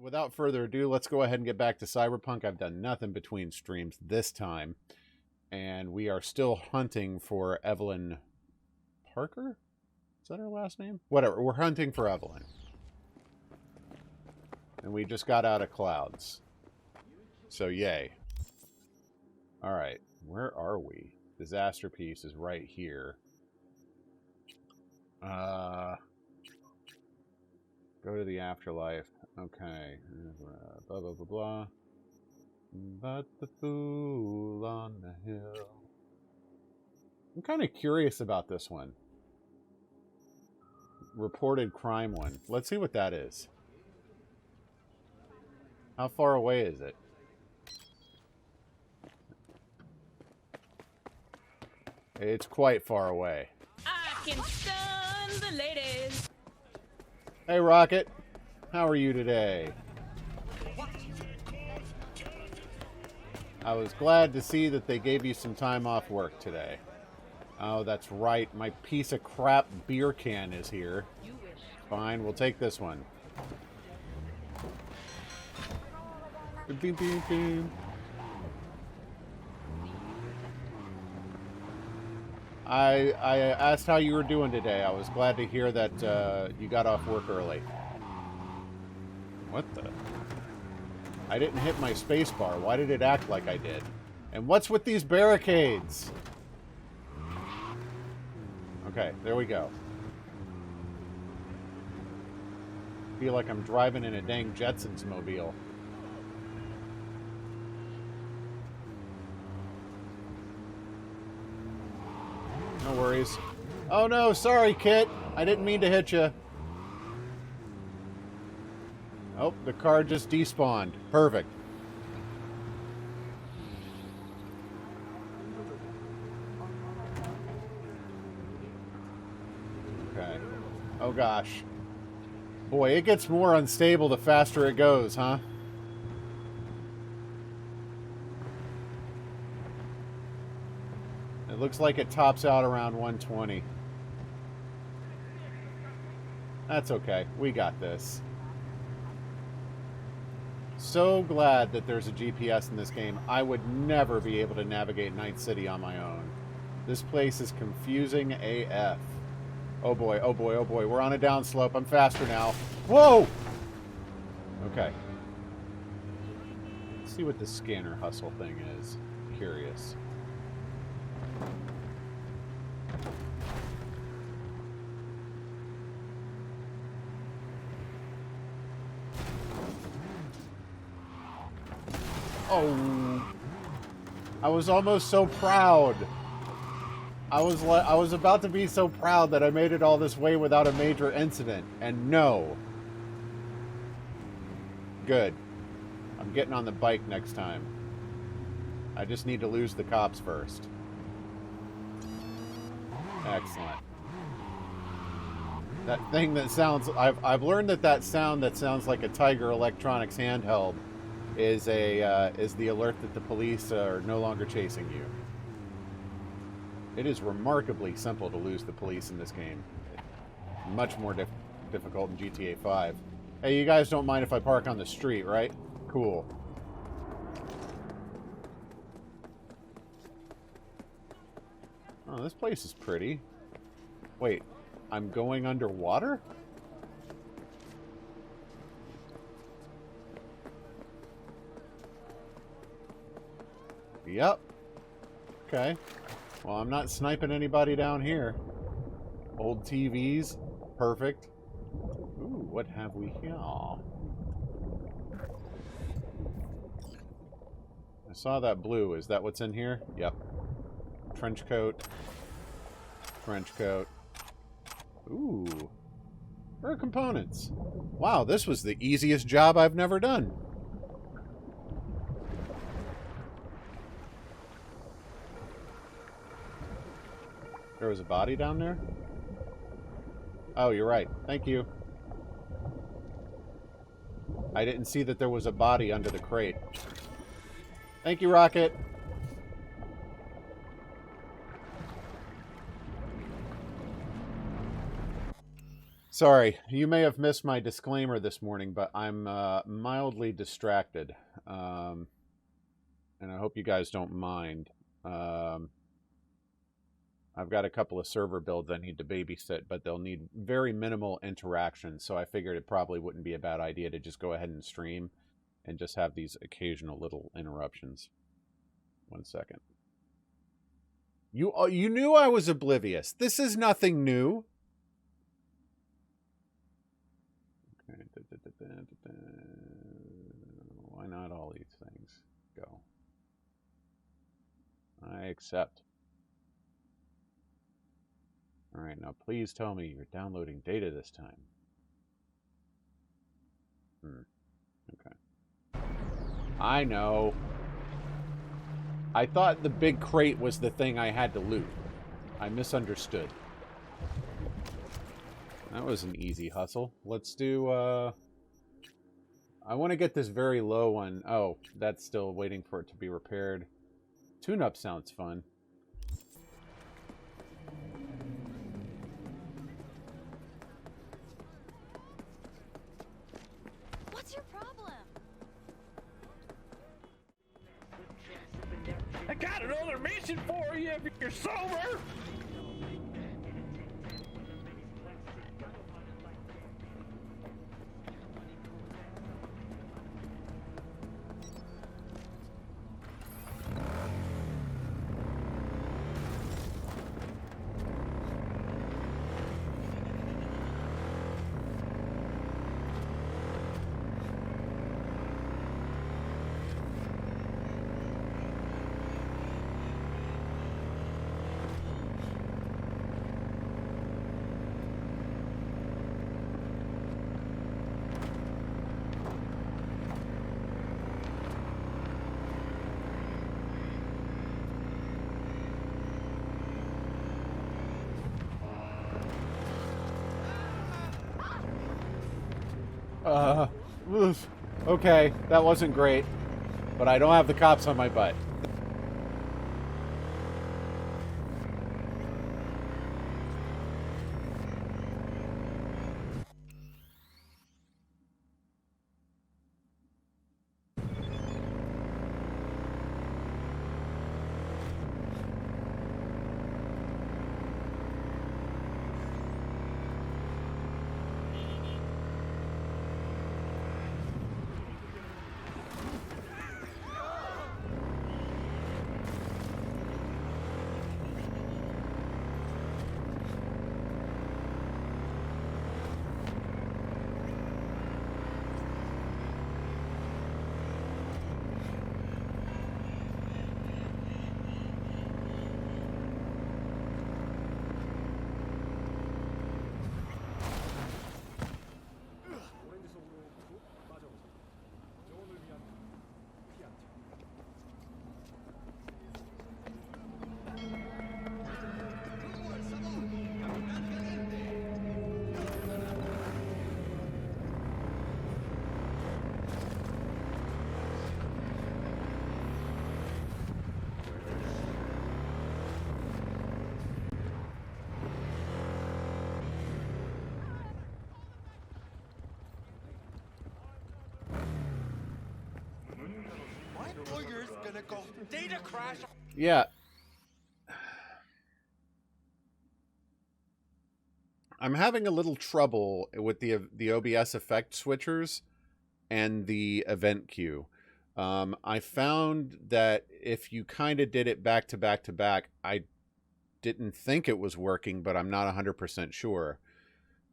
without further ado, let's go ahead and get back to Cyberpunk. I've done nothing between streams this time. And we are still hunting for Evelyn Parker? Is that her last name? Whatever, we're hunting for Evelyn. And we just got out of clouds. So, yay. Alright, where are we? Disaster piece is right here. Go to the afterlife. Okay. Blah, blah, blah, blah. But the fool on the hill. I'm kind of curious about this one. Reported crime one. Let's see what that is. How far away is it? It's quite far away. I can stun the ladies. Hey, Rocket. How are you today? I was glad to see that they gave you some time off work today. Oh, that's right. My piece of crap beer can is here. Fine, we'll take this one. Beep, beep, beep. I asked how you were doing today. I was glad to hear that you got off work early. What the? I didn't hit my space bar. Why did it act like I did? And what's with these barricades? Okay, there we go. Feel like I'm driving in a dang Jetsons mobile. No worries. Oh no, sorry, Kit. I didn't mean to hit you. Oh, the car just despawned. Perfect. Okay. Oh gosh. Boy, it gets more unstable the faster it goes, huh? It looks like it tops out around 120. That's okay. We got this. So glad that there's a GPS in this game. I would never be able to navigate Night City on my own. This place is confusing AF. Oh boy, oh boy, oh boy. We're on a downslope. I'm faster now. Whoa! Okay. Let's see what this scanner hustle thing is. Curious. Oh, I was almost so proud. I was about to be so proud that I made it all this way without a major incident, and no. Good. I'm getting on the bike next time. I just need to lose the cops first. Excellent. That thing that sounds... I've learned that sound that sounds like a Tiger Electronics handheld is the alert that the police are no longer chasing you. It is remarkably simple to lose the police in this game. Much more difficult in GTA 5. Hey, you guys don't mind if I park on the street, right? Cool. Oh, this place is pretty. Wait, I'm going underwater? Yep. Okay. Well, I'm not sniping anybody down here. Old TVs. Perfect. Ooh, what have we here? I saw that blue. Is that what's in here? Yep. Trench coat. Trench coat. Ooh. Rare components. Wow, this was the easiest job I've never done. There was a body down there? Oh, you're right. Thank you. I didn't see that there was a body under the crate. Thank you, Rocket. Sorry, you may have missed my disclaimer this morning, but I'm mildly distracted. And I hope you guys don't mind. I've got a couple of server builds I need to babysit, but they'll need very minimal interaction, so I figured it probably wouldn't be a bad idea to just go ahead and stream and just have these occasional little interruptions. 1 second. You knew I was oblivious. This is nothing new. Okay. Why not all these things? Go. I accept. All right, now please tell me you're downloading data this time. Okay. I know. I thought the big crate was the thing I had to loot. I misunderstood. That was an easy hustle. Let's do, I want to get this very low one. Oh, that's still waiting for it to be repaired. Tune-up sounds fun. What's your problem? I got another mission for you if you're sober! Okay, that wasn't great, but I don't have the cops on my butt. Data crash. Yeah. I'm having a little trouble with the OBS effect switchers and the event queue. I found that if you kind of did it back to back to back, I didn't think it was working, but I'm not 100% sure.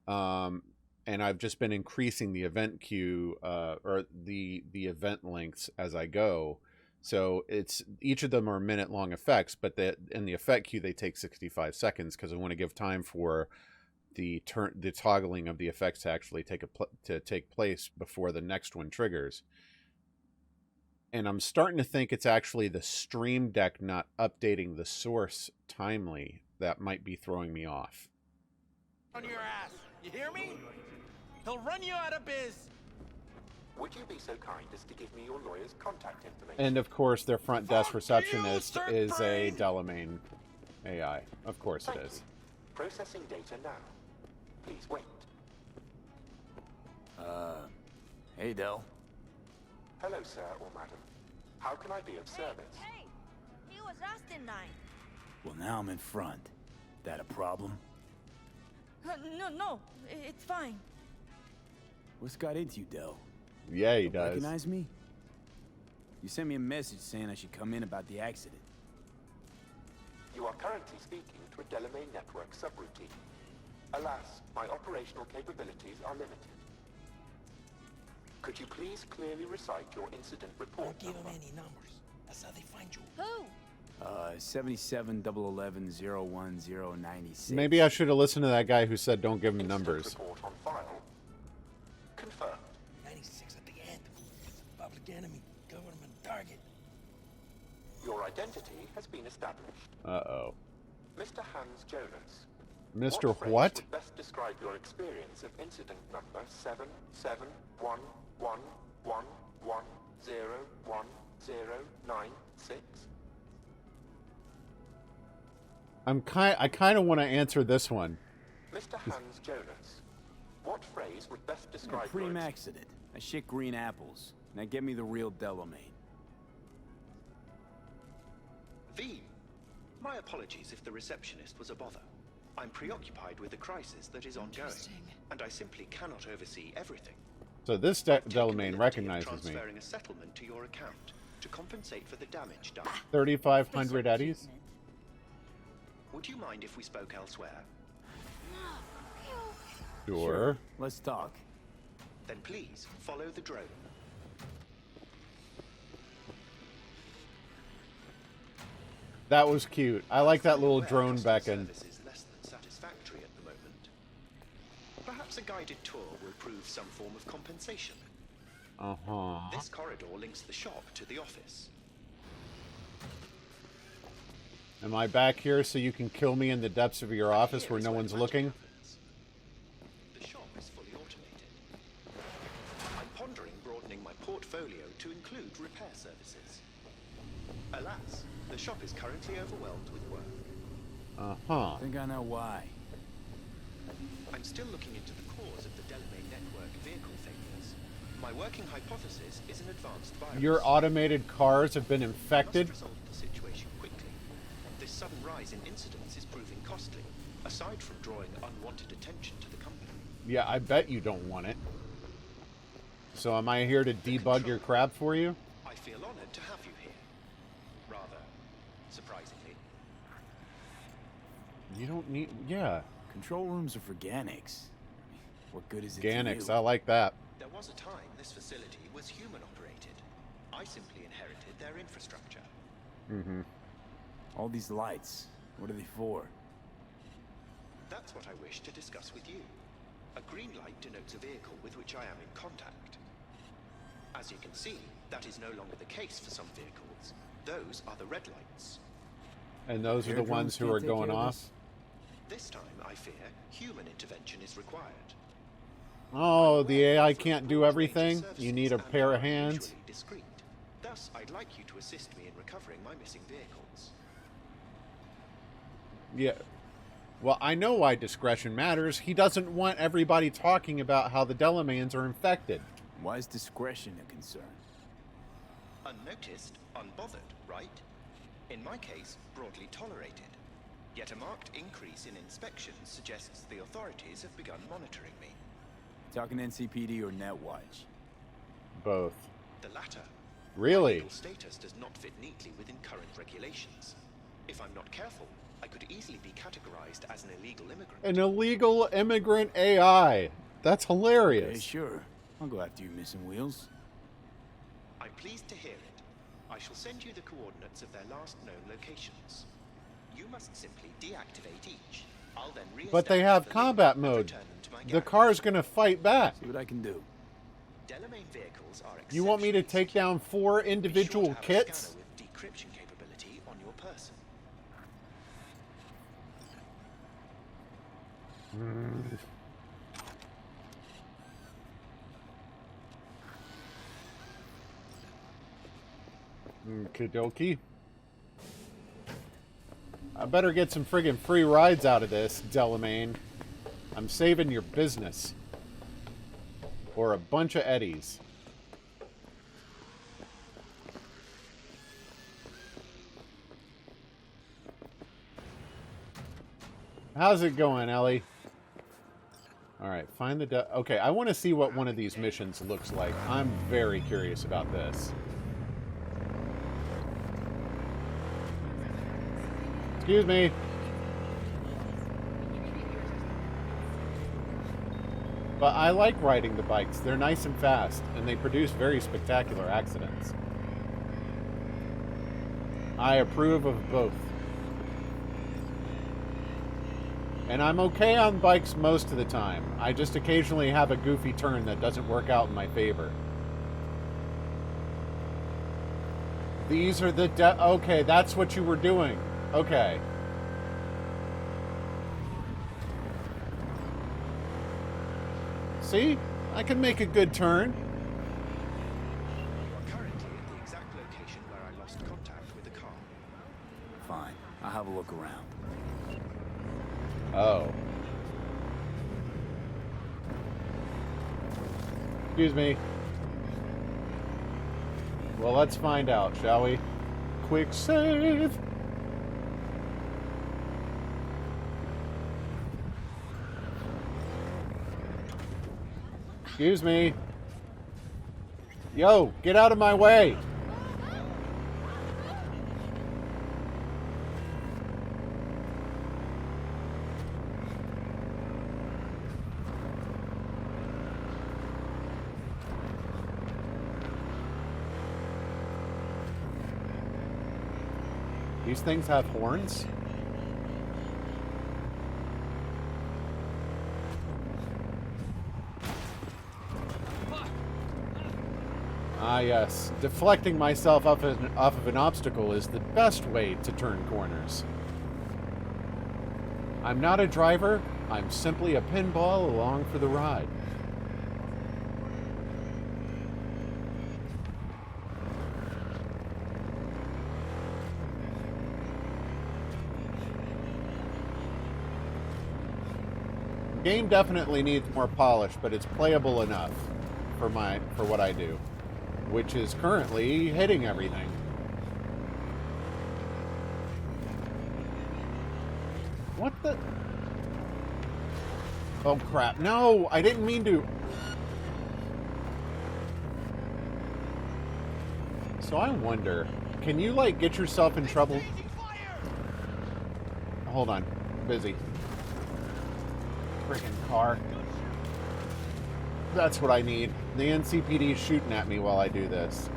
And I've just been increasing the event queue or the event lengths as I go. So it's each of them are minute-long effects, but in the effect queue they take 65 seconds because I want to give time for the toggling of the effects to actually take place before the next one triggers. And I'm starting to think it's actually the Stream Deck not updating the source timely that might be throwing me off. On your ass, you hear me? He'll run you out of biz. Would you be so kind as to give me your lawyer's contact information? And of course, their front desk Fuck receptionist you, is a Surtbrain! Delamain AI. Of course it Thank is. you. Processing data now. Please wait. Hey, Del. Hello, sir or madam. How can I be of service? Hey, he was Austin night. Well, now I'm in front. That a problem? No, it's fine. What's got into you, Del? Yeah, he Don't does. recognize me? You sent me a message saying I should come in about the accident. You are currently speaking to a Delamain network subroutine. Alas, my operational capabilities are limited. Could you please clearly recite your incident report Don't give number? them any numbers. That's how they find you. Who? 77-11-010-96. Maybe I should have listened to that guy who said don't give him Incident numbers. report on file. Confirmed. 96 at the end. Public enemy. Government target. Your identity has been established. Uh-oh. Mr. Hans Jonas. Mr. Phrase What? would best describe your experience of incident number 771111101096? I kind of want to answer this one. Mr. Hans Jonas. What phrase would best describe your Cream accident. I shit green apples. Now get me the real Delamain. V. My apologies if the receptionist was a bother. I'm preoccupied with a crisis that is ongoing, and I simply cannot oversee everything. So this I've taken the Delamain liberty of recognizes me. transferring a settlement to your account to compensate for the damage done. 3,500 eddies? Would you mind if we spoke elsewhere? Sure. Let's talk. Then please follow the drone. That was cute. I like that little Aware drone customer beckon. service is less than satisfactory at the moment. Perhaps a guided tour will prove some form of compensation. Uh-huh. This corridor links the shop to the office. Am I back here so you can kill me in the depths of your office Here where is no the one's magic looking? happens. The shop is fully automated. I'm pondering broadening my portfolio to include repair services. Alas, the shop is currently overwhelmed with work. Uh-huh. I think I know why. I'm still looking into the cause of the Delamain network vehicle failures. My working hypothesis is an advanced virus. Your automated cars have been I must infected? resolve the situation quickly. This sudden rise in incidents is proving costly, aside from drawing unwanted attention to the company. Yeah, I bet you don't want it. So am I here to debug your crap for you? I feel honored to have you here. Rather, surprisingly. You don't need... Yeah. Control rooms are for Ganics. What good is it Ganics, to I you? like that. There was a time this facility was human operated. I simply inherited their infrastructure. Mm-hmm. All these lights, what are they for? That's what I wish to discuss with you. A green light denotes a vehicle with which I am in contact. As you can see, that is no longer the case for some vehicles. Those are the red lights. And those are the Air drones ones who can't are take going care of off? this? This time, I fear, human intervention is required. Oh, the AI can't do everything? You need a pair of hands? Discreet. Thus, I'd like you to assist me in recovering my missing vehicles. Yeah. Well, I know why discretion matters. He doesn't want everybody talking about how the Delamains are infected. Why is discretion a concern? Unnoticed, unbothered, right? In my case, broadly tolerated. Yet a marked increase in inspections suggests the authorities have begun monitoring me. Talking NCPD or Netwatch? Both. The latter. My Really? legal status does not fit neatly within current regulations. If I'm not careful, I could easily be categorized as an illegal immigrant. An illegal immigrant AI. That's Okay, hilarious. sure. I'll go after you, Missing Wheels. I'm pleased to hear it. I shall send you the coordinates of their last known locations. You must simply deactivate each. I'll then But they have re-establish the link combat and mode. return them to my The garage. car's gonna fight back. Uh, See what I can do. Delamain vehicles are You want me to exceptionally take down 4 secure. Be sure individual to have a kits? scanner with decryption capability on your person. Okie dokie. I better get some friggin' free rides out of this, Delamain. I'm saving your business. Or a bunch of eddies. How's it going, Ellie? Alright, find the... Okay, I want to see what one of these missions looks like. I'm very curious about this. Excuse me. But I like riding the bikes. They're nice and fast, and they produce very spectacular accidents. I approve of both. And I'm okay on bikes most of the time. I just occasionally have a goofy turn that doesn't work out in my favor. These are the... Okay, that's what you were doing. Okay. See? I can make a good turn. You are currently at the exact location where I lost contact with the car. Fine. I'll have a look around. Oh. Excuse me. Well, let's find out, shall we? Quick save! Excuse me. Yo, get out of my way! These things have horns? Ah, yes. Deflecting myself off of an obstacle is the best way to turn corners. I'm not a driver. I'm simply a pinball along for the ride. The game definitely needs more polish, but it's playable enough for what I do, which is currently hitting everything. What the? Oh crap, no, I didn't mean to. So I wonder, can you like get yourself in trouble? Hold on, busy. Freaking car. That's what I need. The NCPD is shooting at me while I do this.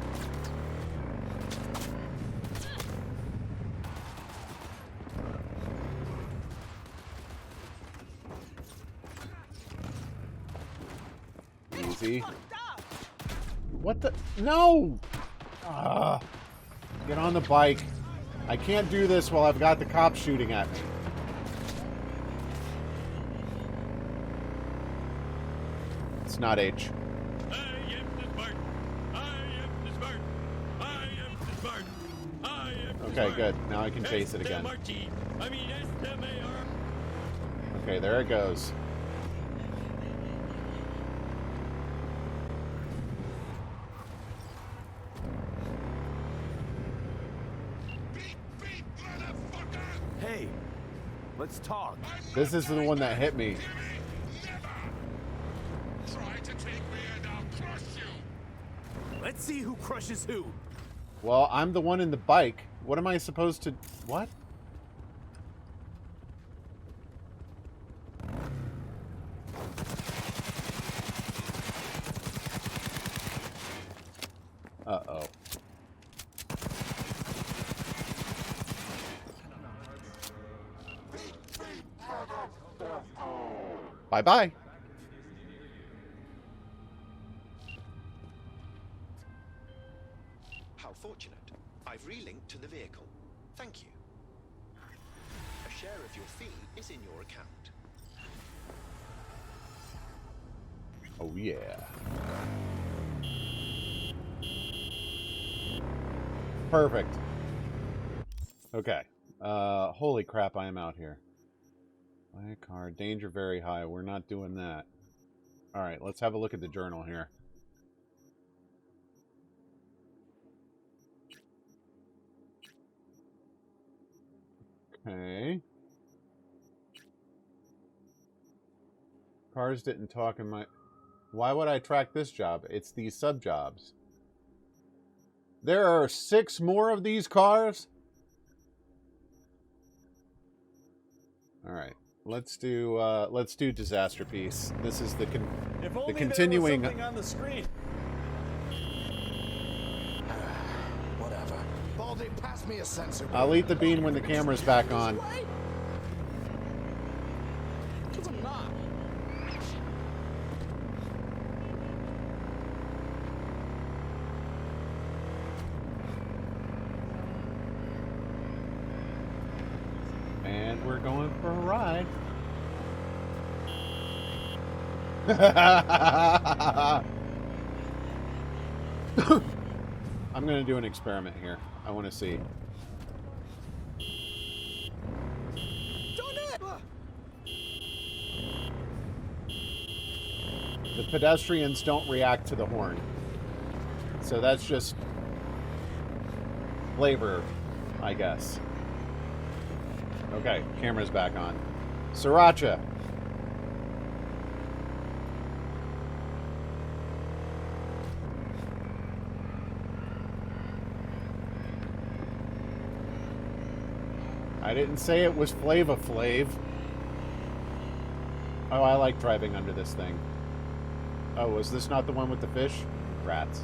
Easy. What the? No! Get on the bike. I can't do this while I've got the cops shooting at me. It's not H. Okay, good. Now I can chase it again. Okay, there it goes. Hey, let's talk. This is the one that hit me. Let's see who crushes who. Well, I'm the one in the bike. What am I supposed to... What? Uh-oh. Bye-bye. How fortunate. I've relinked to the vehicle. Thank you. A share of your fee is in your account. Oh, yeah. Perfect. Okay. Holy crap, I am out here. Buy a car. Danger very high. We're not doing that. All right, let's have a look at the journal here. Okay. Cars didn't talk in my... Why would I track this job? It's these sub-jobs. There are 6 more of these cars? All right. Let's do disaster piece. This is the continuing... There was something on the screen. Whatever. Baldy, pass me a sensor. I'll eat the bean when the camera's back on. Because I'm not. And we're going for a ride. I'm going to do an experiment here. I want to see. The pedestrians don't react to the horn. So that's just flavor, I guess. Okay, camera's back on. Sriracha. I didn't say it was Flava Flav. Oh, I like driving under this thing. Oh, was this not the one with the fish? Rats.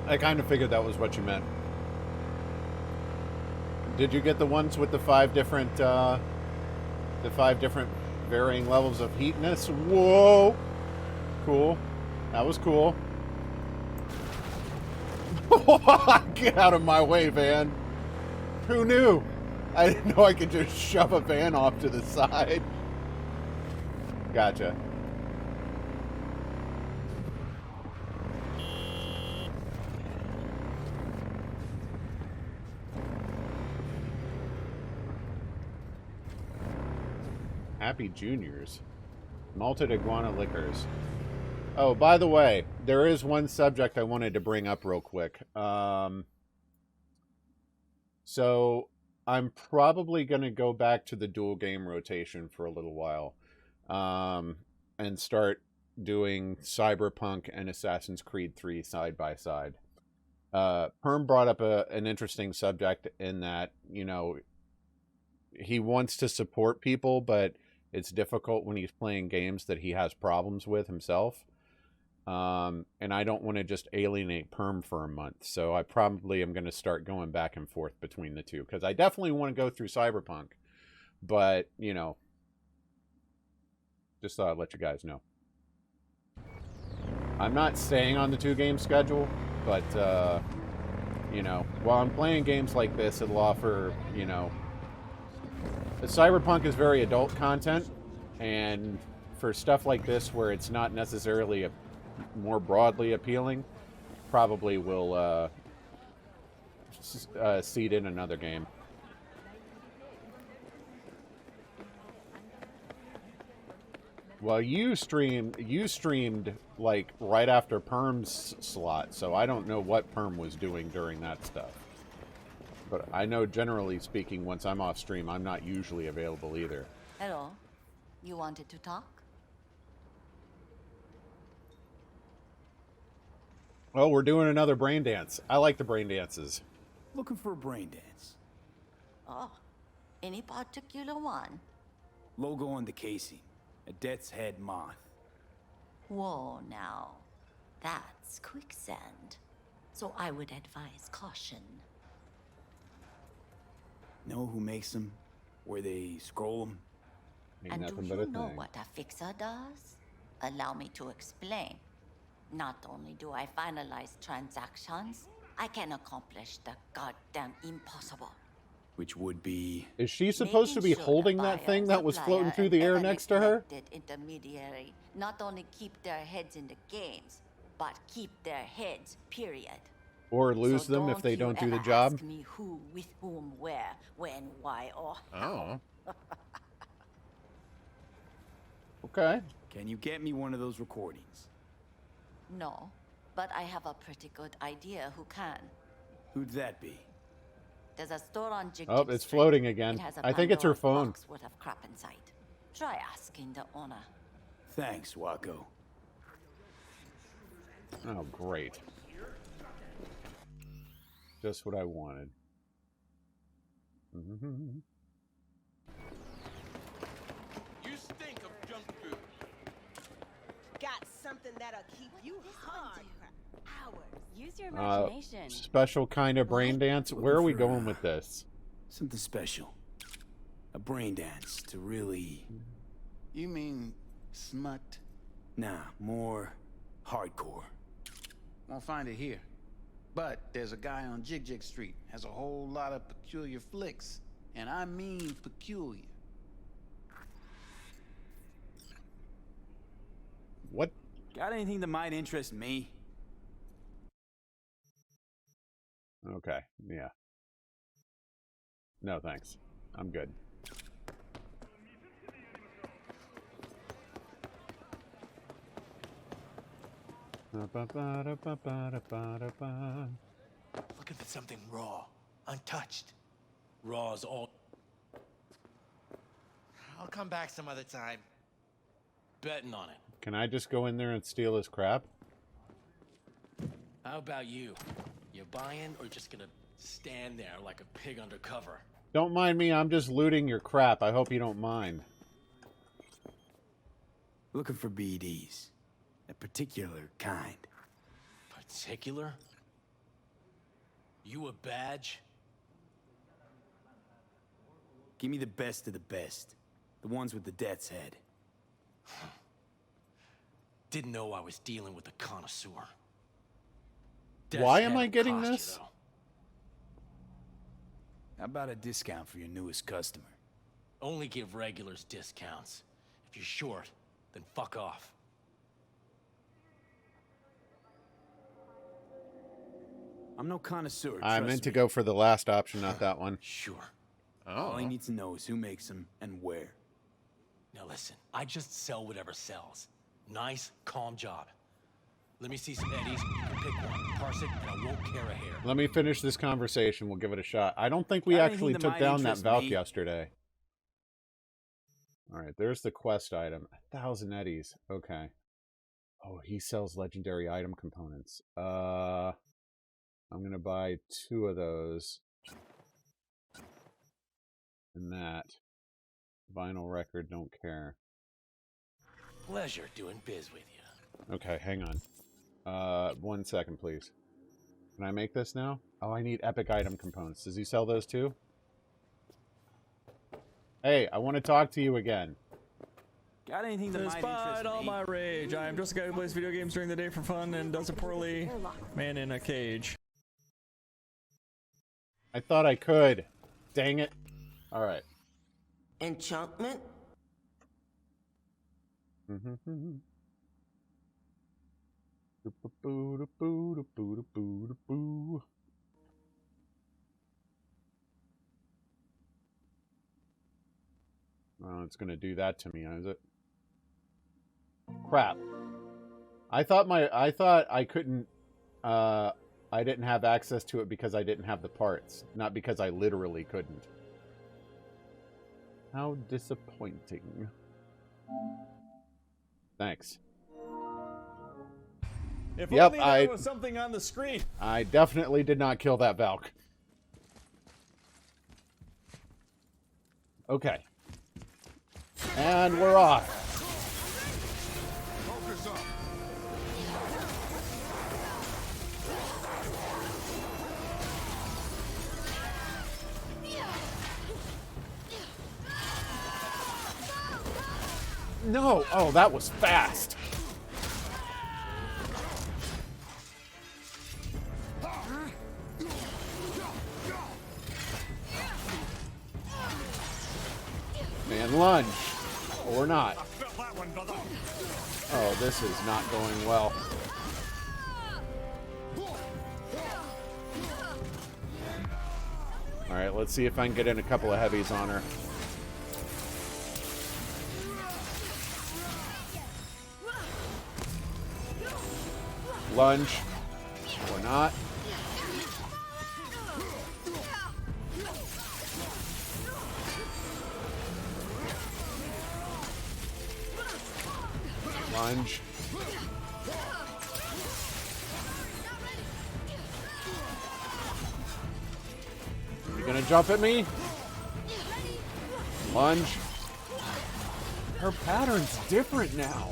I kind of figured that was what you meant. Did you get the ones with the 5 different varying levels of heatness? Whoa! Cool. That was cool. Get out of my way, van. Who knew? I didn't know I could just shove a van off to the side. Gotcha. Happy Juniors. Malted iguana liquors. Oh, by the way, there is one subject I wanted to bring up real quick. So I'm probably going to go back to the dual game rotation for a little while, and start doing Cyberpunk and Assassin's Creed 3 side by side. Perm brought up an interesting subject in that, you know, he wants to support people, but it's difficult when he's playing games that he has problems with himself. And I don't want to just alienate Perm for a month. So I probably am going to start going back and forth between the two. Because I definitely want to go through Cyberpunk. But, you know, just thought I'd let you guys know. I'm not staying on the 2-game schedule. But, you know, while I'm playing games like this, it'll offer, you know... The Cyberpunk is very adult content. And for stuff like this where it's not necessarily more broadly appealing, probably will seed in another game. Well, you streamed like right after Perm's slot, so I don't know what Perm was doing during that stuff. But I know, generally speaking, once I'm off stream, I'm not usually available either. Hello. You wanted to talk? Oh, we're doing another brain dance. I like the brain dances. Looking for a brain dance. Oh, any particular one? Logo on the casing. A death's head moth. Whoa, now. That's quicksand. So I would advise caution. Know who makes them? Where they scroll them? Ain't And do nothing but a you know thing. what a fixer does? Allow me to explain. Not only do I finalize transactions, I can accomplish the goddamn impossible. Which would be... Is she supposed to be Making sure holding the that thing buyer, that was supplier, floating through and the air other next to her? neglected intermediary not only keep their heads in the games, but keep their heads, period. Or lose So them if they don't do the ever job? Ask me who, with whom, where, when, why, or how. Oh. Okay. Can you get me one of those recordings? No, but I have a pretty good idea who can. Who'd that be? There's a store on Jig Oh, Jig it's Street. floating again. It has a I think it's her Pandora's phone. box worth of crap inside. Try asking the owner. Thanks, Wacko. Oh, great. Just what I wanted. You stink of junk food. Got something that'll keep you hard for hours. Use your imagination. Special kind of brain dance. Where are we going with this? Something special. A brain dance to really... You mean smut? Nah, more hardcore. Won't find it here. But there's a guy on Jig Jig Street. Has a whole lot of peculiar flicks. And I mean peculiar. What? Got anything that might interest me? Okay, yeah. No, thanks. I'm good. Looking for something raw, untouched. Raw's all. I'll come back some other time. Betting on it. Can I just go in there and steal his crap? How about you? You buying or just gonna stand there like a pig undercover? Don't mind me, I'm just looting your crap. I hope you don't mind. Looking for BDs. A particular kind. Particular? You a badge? Give me the best of the best. The ones with the death's head. Didn't know I was dealing with a connoisseur. Why Death's am head I will getting cost you, this? though. How about a discount for your newest customer? Only give regulars discounts. If you're short, then fuck off. I'm no connoisseur. I trust meant to me. go for the last option, not that one. Sure. All I need to know is who makes them and where. Now listen, I just sell whatever sells. Nice, calm job. Let me see some eddies. You can pick one, parse it, and I won't care a hair. Let me finish this conversation. We'll give it a shot. I don't think we Got actually anything that took might down that interest Valk me? yesterday. Alright, there's the quest item. 1,000 eddies. Okay. Oh, he sells legendary item components. I'm going to buy 2 of those. And that. Vinyl record, don't care. Pleasure doing biz with you. Okay, hang on. 1 second, please. Can I make this now? Oh, I need epic item components. Does he sell those too? Hey, I want to talk to you again. Got anything that might interest Despite all me? my rage, I am just a guy who plays video games during the day for fun and does it poorly. Man in a cage. I thought I could. Dang it. Alright. Enchantment? Oh, it's gonna do that to me, is it? Crap. I thought I couldn't I didn't have access to it because I didn't have the parts, not because I literally couldn't. How disappointing. Thanks. If Yep, only there was something on the screen. I definitely did not kill that Valk. Okay. And we're off. Focus up. No! Oh, that was fast. Man, lunge. Or not. Oh, this is not going well. Alright, let's see if I can get in a couple of heavies on her. Lunge. Or not. Lunge. You gonna jump at me? Lunge. Her pattern's different now.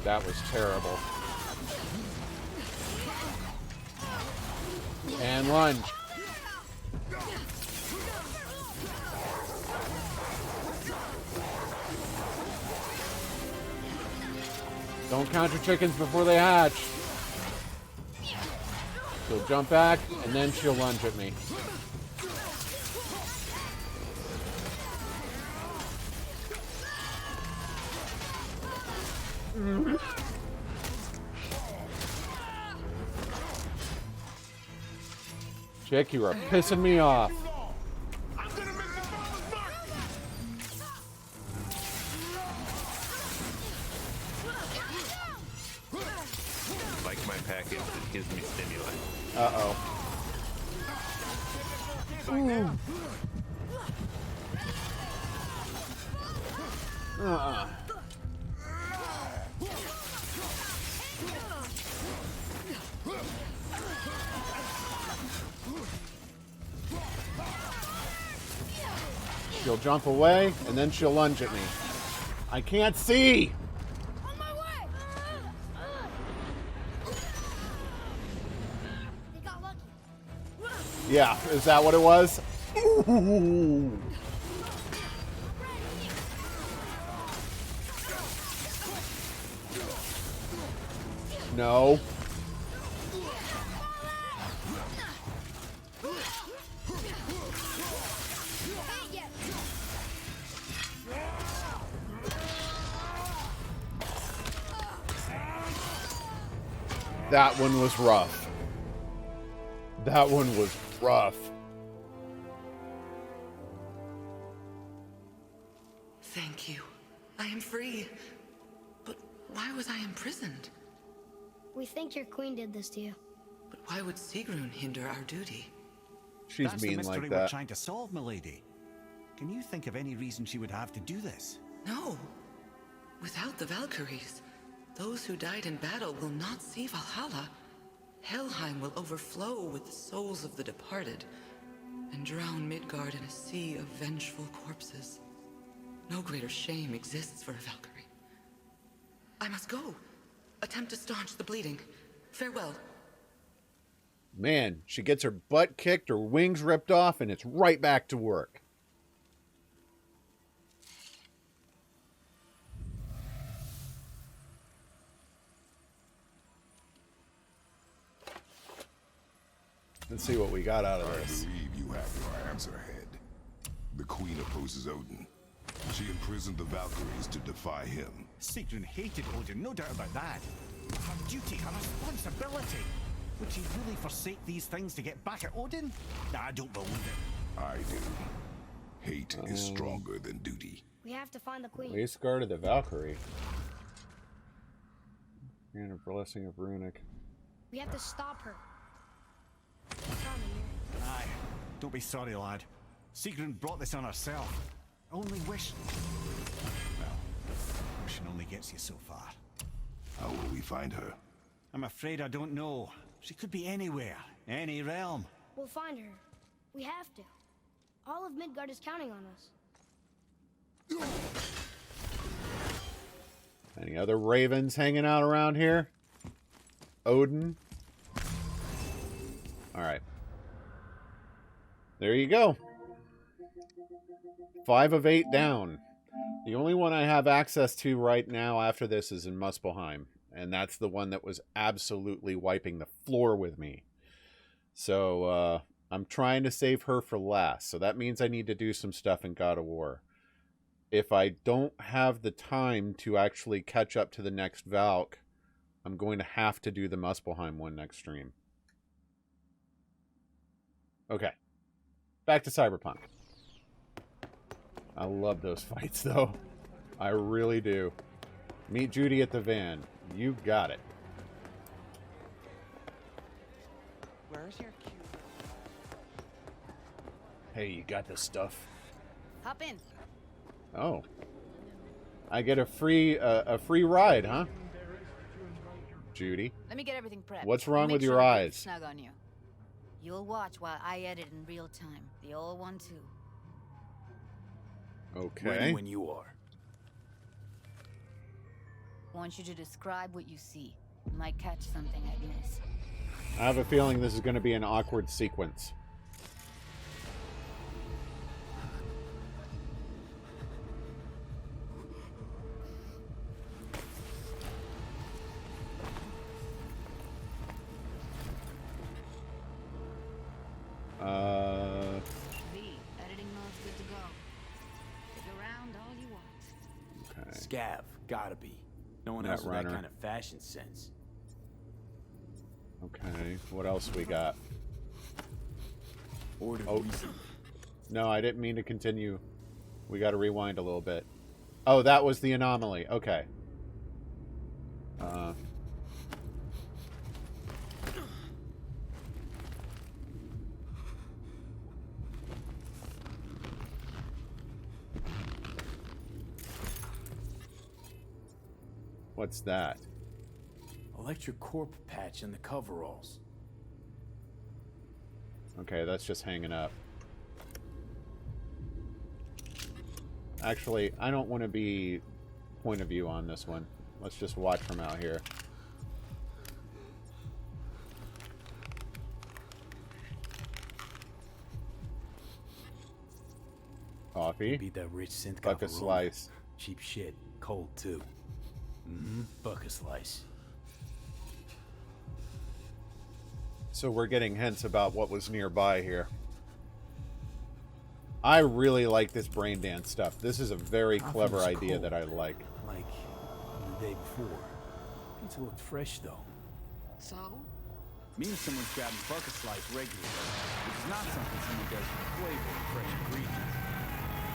That was terrible. And lunge. Don't count your chickens before they hatch. She'll jump back, and then she'll lunge at me. Chick, you are pissing me off. Like my package that gives me stimuli. Uh-oh. She'll jump away, and then she'll lunge at me. I can't see! On my way! They got lucky. Yeah, is that what it was? Ooh. No. That one was rough. That one was rough. Thank you. I am free. But why was I imprisoned? We think your queen did this to you. But why would Sigrun hinder our duty? She's That's mean the mystery like we're that. trying to solve, milady. Can you think of any reason she would have to do this? No. Without the Valkyries, those who died in battle will not see Valhalla. Helheim will overflow with the souls of the departed, and drown Midgard in a sea of vengeful corpses. No greater shame exists for a Valkyrie. I must go. Attempt to staunch the bleeding. Farewell. Man, she gets her butt kicked, her wings ripped off, and it's right back to work. Let's see what we got out of this. I believe you have your answer, Head. The Queen opposes Odin. She imprisoned the Valkyries to defy him. Sigrun hated Odin, no doubt about that. Her duty, her responsibility. Would she really forsake these things to get back at Odin? I don't believe it. I do. Hate is stronger than duty. We have to find the queen. Waist guard of the Valkyrie. And a blessing of Runic. We have to stop her. Aye. Don't be sorry, lad. Sigrun brought this on herself. I only wish... Well, wishing only gets you so far. How will we find her? I'm afraid I don't know. She could be anywhere, any realm. We'll find her. We have to. All of Midgard is counting on us. Any other ravens hanging out around here? Odin? Alright. There you go. 5 of 8 down. The only one I have access to right now after this is in Muspelheim. And that's the one that was absolutely wiping the floor with me. So, I'm trying to save her for last. So that means I need to do some stuff in God of War. If I don't have the time to actually catch up to the next Valk, I'm going to have to do the Muspelheim one next stream. Okay. Back to Cyberpunk. I love those fights, though. I really do. Meet Judy at the van. You got it. Where's your cue? Hey, you got this stuff? Hop in. Oh. I get a free ride, huh? Judy. Let me get everything prepped. What's wrong Make with sure your to keep eyes? it snug on you. You'll watch while I edit in real time. The old one too. Okay. Ready when you are. Want you to describe what you see. Might catch something I'd miss. I have a feeling this is going to be an awkward sequence. Editing mode's good to go. Stick around all you want. Okay. Scav, gotta be. No one Net else with runner. that kind of fashion sense. Okay. What else we got? Order Oh. recently. No, I didn't mean to continue. We got to rewind a little bit. Oh, that was the anomaly. Okay. What's that? Electric corp patch in the coveralls. Okay, that's just hanging up. Actually, I don't want to be point of view on this one. Let's just watch from out here. Coffee. Beat that rich synth Buck a cover slice. Cheap shit. Cold too. Mm-hmm. Buck a slice. So we're getting hints about what was nearby here. I really like this brain dance stuff. This is a very clever feels idea cool. that I like. Like the day before. Pizza looked fresh though. So? Means someone's grabbing bucket slice regularly, which is not something someone does for flavor and fresh ingredients.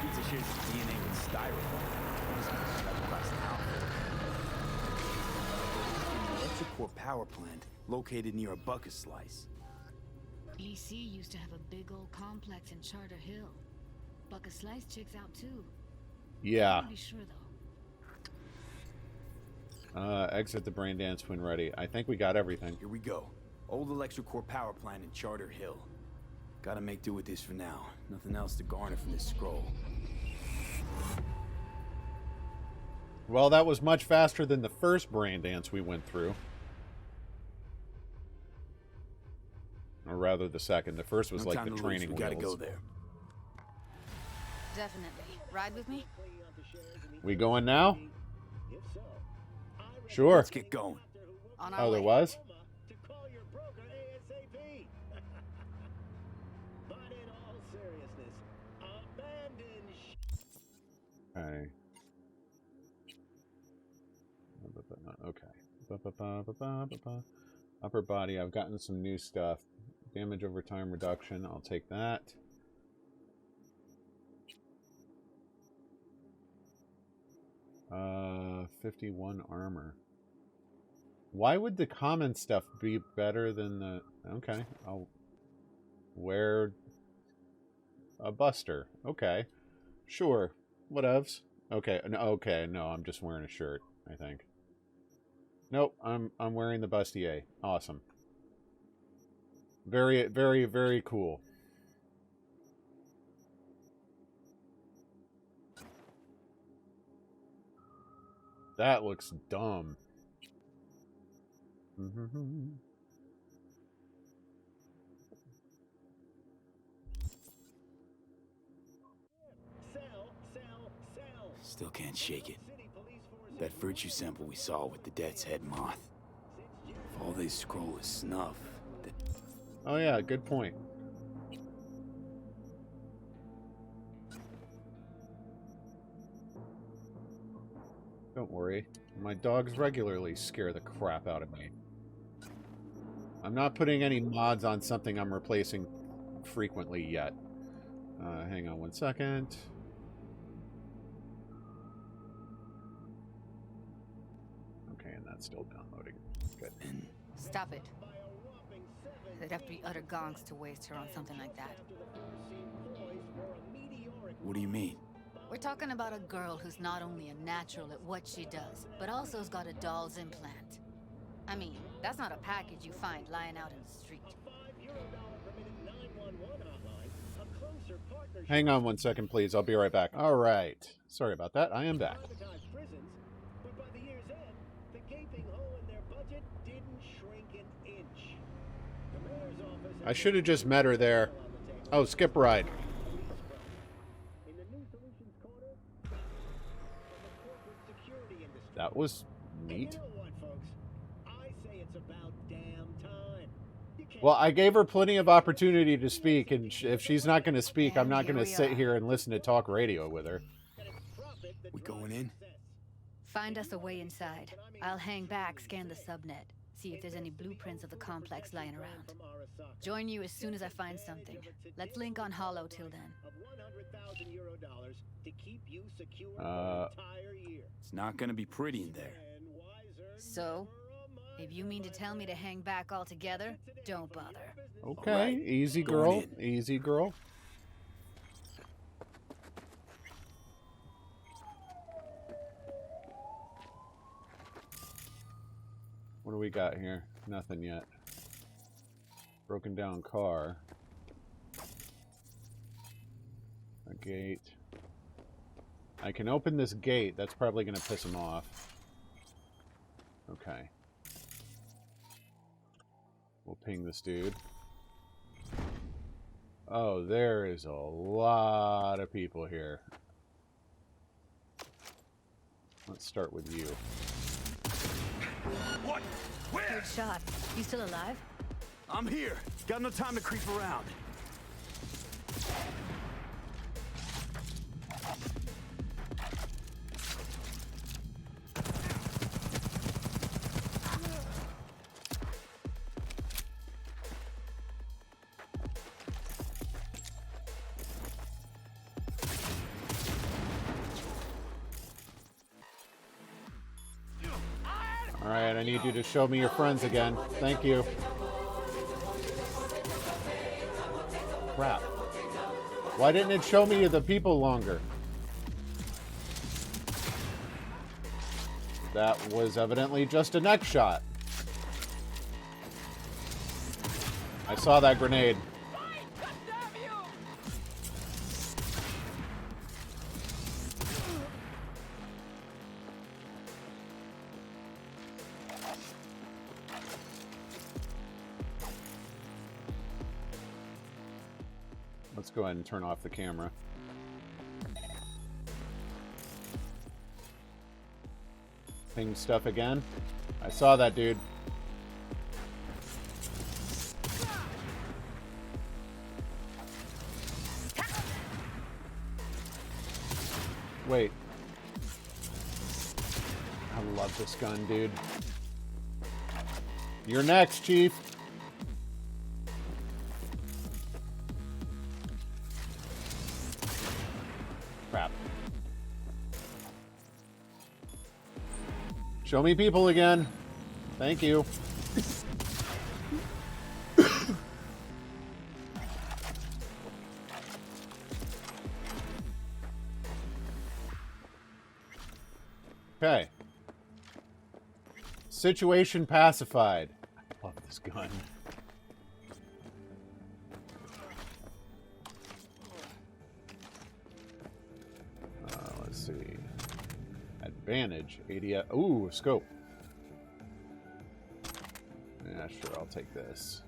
Pizza shares its DNA with styrofoam. Just that's now. An electric core power plant located near a bucket slice. EC used to have a big old complex in Charter Hill. Buck a Slice checks out too. Yeah. Can't be sure though. Exit the brain dance when ready. I think we got everything. Here we go. Old electric core power plant in Charter Hill. Gotta make do with this for now. Nothing else to garner from this scroll. Well, that was much faster than the first brain dance we went through. Or rather, the second. The first was No like time the to training lose. We gotta wheels. go there. Definitely. Ride with me? We going now? Sure. Let's get going. On our Oh, there way. was? Okay. Okay. Upper body. I've gotten some new stuff. Damage over time reduction. I'll take that. Uh, 51 armor. Why would the common stuff be better than the... Okay, I'll wear a buster. Okay, sure. Whatevs. Okay, no, I'm just wearing a shirt, I think. Nope, I'm wearing the bustier. Awesome. Very, very, very cool. That looks dumb. Still can't shake it. That virtue sample we saw with the Death's Head moth. If all they scroll is snuff, then... Oh yeah, good point. Don't worry. My dogs regularly scare the crap out of me. I'm not putting any mods on something I'm replacing frequently yet. Hang on one second. Okay, and that's still downloading. Good. Stop it. They'd have to be utter gonks to waste her on something like that. What do you mean? We're talking about a girl who's not only a natural at what she does, but also has got a doll's implant. I mean, that's not a package you find lying out in the street. Hang on one second, please. I'll be right back. All right. Sorry about that. I am back. I should have just met her there. Oh, skip ride. That was neat. Well, I gave her plenty of opportunity to speak, and if she's not going to speak, I'm not going to sit here and listen to talk radio with her. We going in? Find us a way inside. I'll hang back, scan the subnet, see if there's any blueprints of the complex lying around. Join you as soon as I find something. Let's link on Hollow till then. It's not gonna be pretty in there. So, if you mean to tell me to hang back altogether, don't bother. Okay, right. Easy girl, easy girl. What do we got here? Nothing yet. Broken down car. A gate. I can open this gate. That's probably going to piss him off. Okay. We'll ping this dude. Oh, there is a lot of people here. Let's start with you. What? Where? Good shot. You still alive? I'm here. Got no time to creep around. Alright, I need you to show me your friends again. Thank you. Crap. Why didn't it show me the people longer? That was evidently just a neck shot. I saw that grenade. Let's go ahead and turn off the camera. Ping stuff again. I saw that dude. Wait. I love this gun, dude. You're next, Chief. Crap. Show me people again. Thank you. Okay. Situation pacified. I love this gun. Let's see. Advantage. 80. Ooh, scope. Yeah, sure. I'll take this.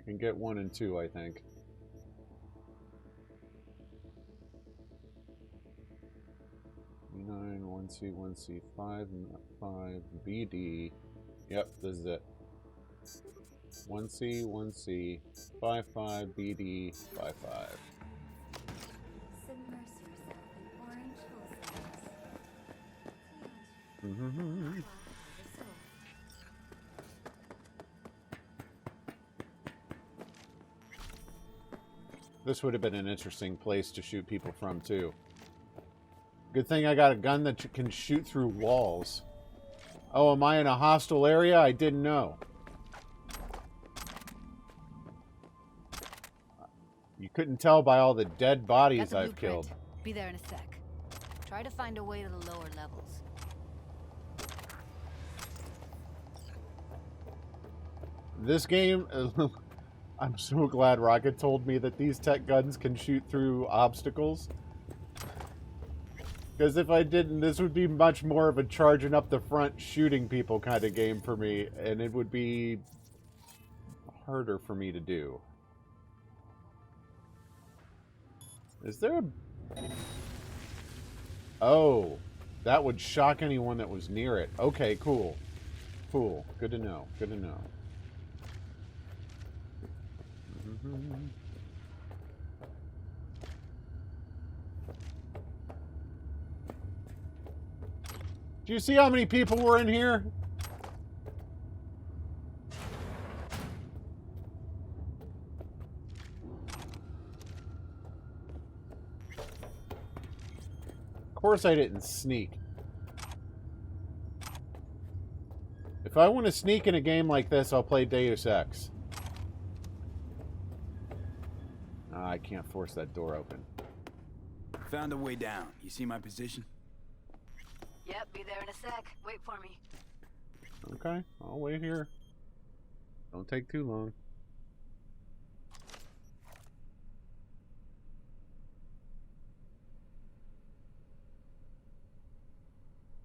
can get 1 and 2, I think. B9, 1C, 1C, 5, 5, BD. Yep, this is it. 1C, 1C, 5, 5, BD, 5, 5. This would have been an interesting place to shoot people from, too. Good thing I got a gun that can shoot through walls. Oh, am I in a hostile area? I didn't know. You couldn't tell by all the dead bodies I've killed. Be there in a sec. Try to find a way to the lower levels. This game, I'm so glad Rocket told me that these tech guns can shoot through obstacles. Because if I didn't, this would be much more of a charging up the front, shooting people kind of game for me, and it would be harder for me to do. Is there a... Oh, that would shock anyone that was near it. Okay, cool. Cool. Good to know. Good to know. Do you see how many people were in here? Of course I didn't sneak. If I want to sneak in a game like this, I'll play Deus Ex. I can't force that door open. Found a way down. You see my position? Yep, be there in a sec. Wait for me. Okay, I'll wait here. Don't take too long.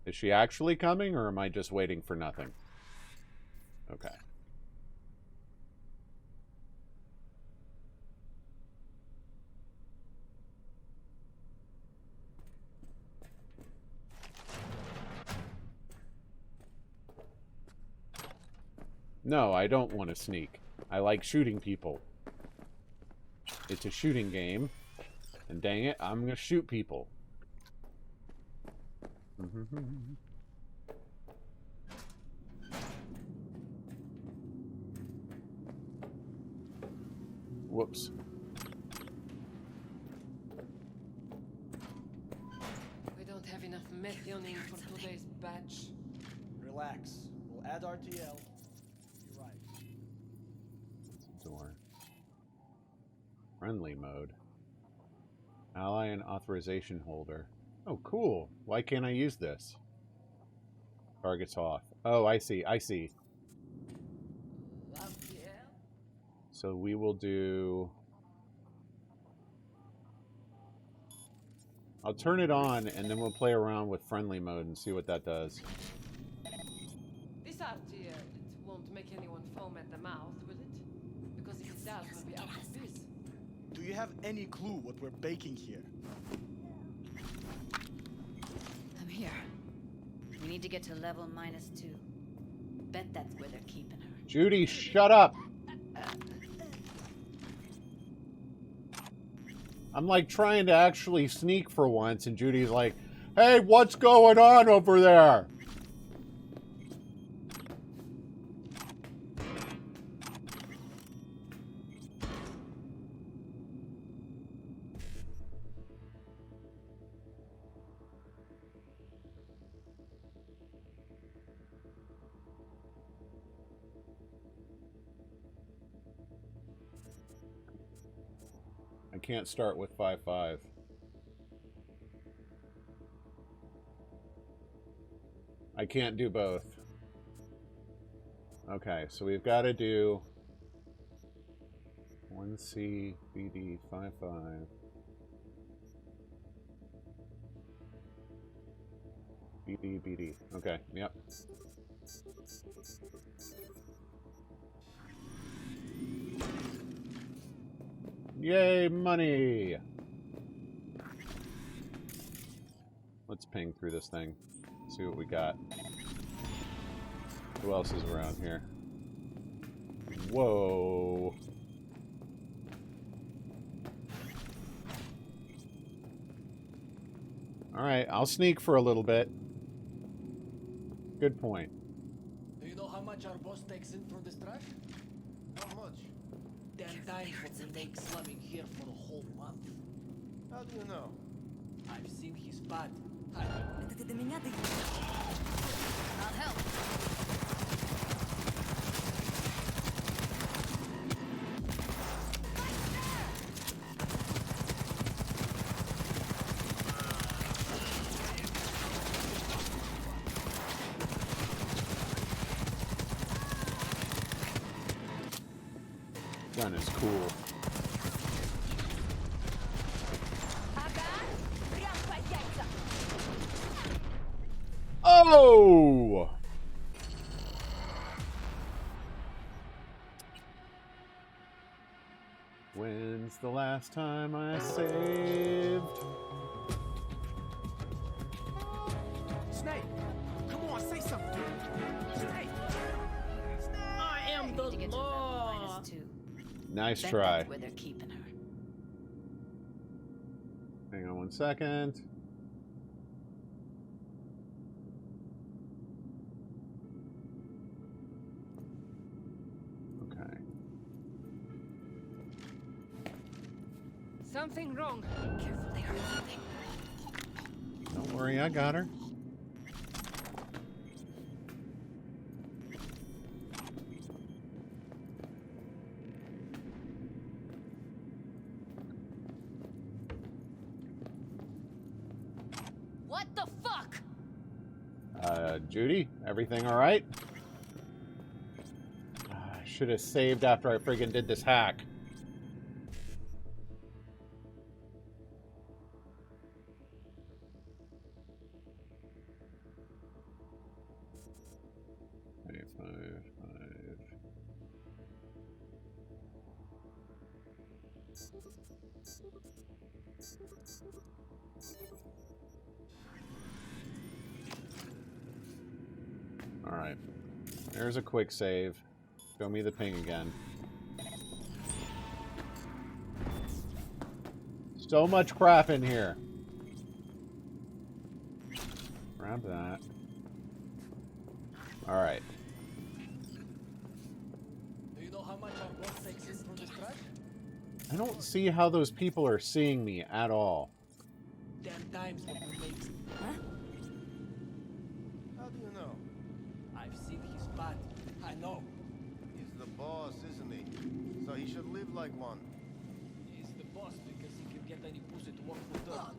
Is she actually coming, or am I just waiting for nothing? Okay. No, I don't want to sneak. I like shooting people. It's a shooting game. And dang it, I'm going to shoot people. Whoops. We don't have enough methionine for today's batch. Relax. We'll add RTL. Door. Friendly mode. Ally and authorization holder. Oh, cool. Why can't I use this? Targets off. Oh, I see. I see. So we will do... I'll turn it on, and then we'll play around with friendly mode and see what that does. This RTL, it won't make anyone foam at the mouth, will it? Because if it does, we'll be out of biz. Do you have any clue what we're baking here? I'm here. We need to get to level -2. Bet that's where they're keeping her. Judy, shut up! I'm like trying to actually sneak for once, and Judy's like, hey, what's going on over there? I can't start with 5-5. I can't do both. Okay, so we've got to do 1C, BD, 5-5. BD, BD. Okay, yep. Yay, money! Let's ping through this thing. See what we got. Who else is around here? Whoa. Alright, I'll sneak for a little bit. Good point. Do you know how much our boss takes in from this trash? How much? 10 times what we make slumming here for a whole month. How do you know? I've seen his bad. I'll help. Gun is cool. Oh! When's the last time I saved? Snake! Come on, say something! Snake! I am the law. Nice Bet try. that's where they're keeping her. Hang on 1 second. Okay. Something wrong. Careful, they heard something. Don't worry, I got her. What the fuck? Judy, everything all right? I should have saved after I friggin' did this hack. Alright. There's a quick save. Show me the ping again. So much crap in here. Grab that. Alright. Do you know how much our boss takes in from this trash? I don't see how those people are seeing me at all. 10 times what we make. How do you know? I've seen his bad. I know. He's the boss, isn't he? So he should live like one. He's the boss because he can get any pussy to work for dirt.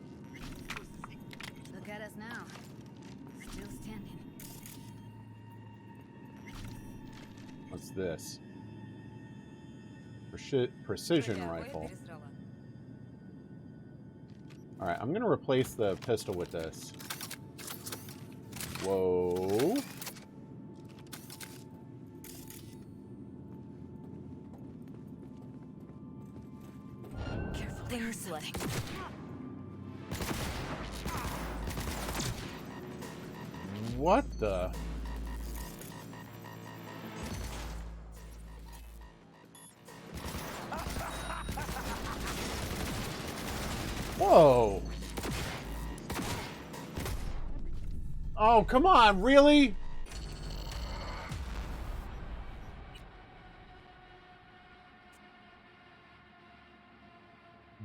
Look at us now. Still standing. What's this? Precision rifle. Alright, I'm gonna replace the pistol with this. Whoa. Careful, they heard something. What the? Whoa. Oh, come on, really?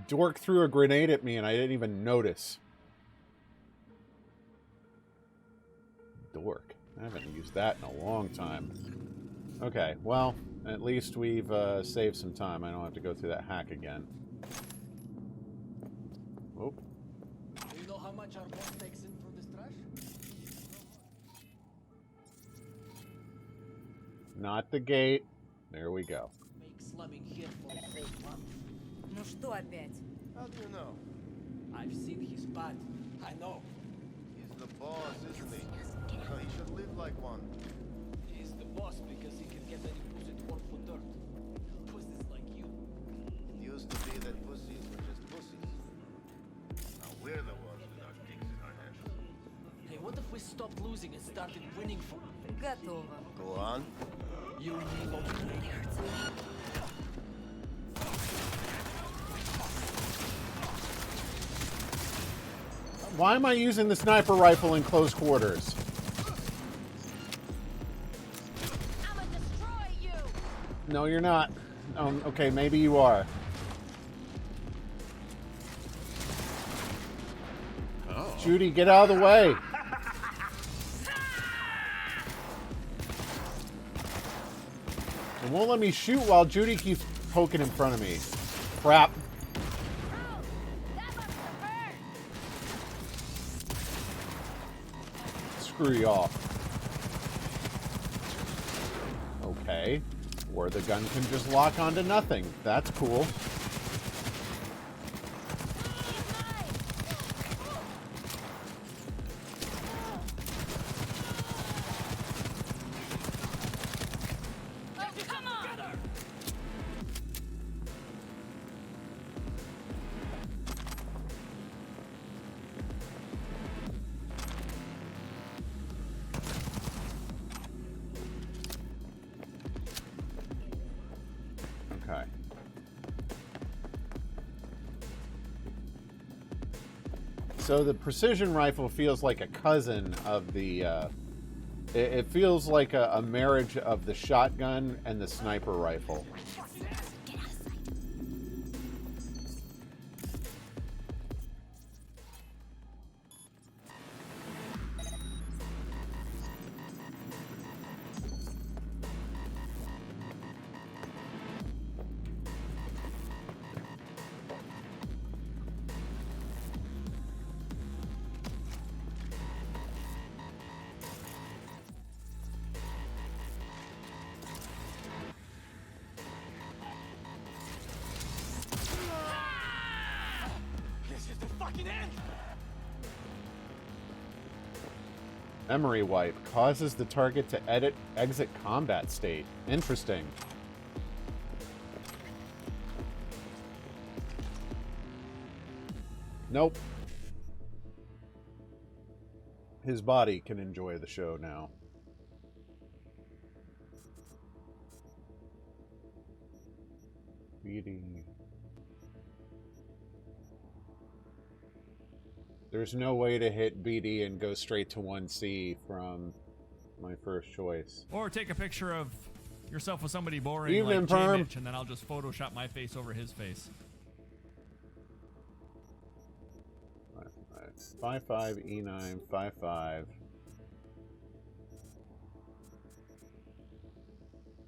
Dork threw a grenade at me and I didn't even notice. Dork. I haven't used that in a long time. Okay, well, at least we've saved some time. I don't have to go through that hack again. Oh. Do you know how much our boss takes in from this trash? Not the gate. There we go. Make slumming here for a whole month. Ну что опять? How do you know? I've seen his bad. I know. He's the boss, isn't he? So he should live like one. He's the boss because he can get any pussy to work for dirt. Pussies like you. It used to be that stopped losing and started winning for me. Готово. Go on. You need Why am I using the sniper rifle in close quarters? I'ma destroy you. No, you're not. Okay, maybe you are. Oh. Judy, get out of the way. It won't let me shoot while Judy keeps poking in front of me. Crap. Screw y'all. Okay. Or the gun can just lock onto nothing. That's cool. Okay. So the precision rifle feels like a cousin of the, it feels like a marriage of the shotgun and the sniper rifle. Memory wipe causes the target to exit combat state. Interesting. Nope. His body can enjoy the show now. Beating. There's no way to hit BD and go straight to 1C from my first choice. Or take a picture of yourself with somebody boring Evening, like Perm. J-Mitch, and then I'll just Photoshop my face over his face. 55 E9 55.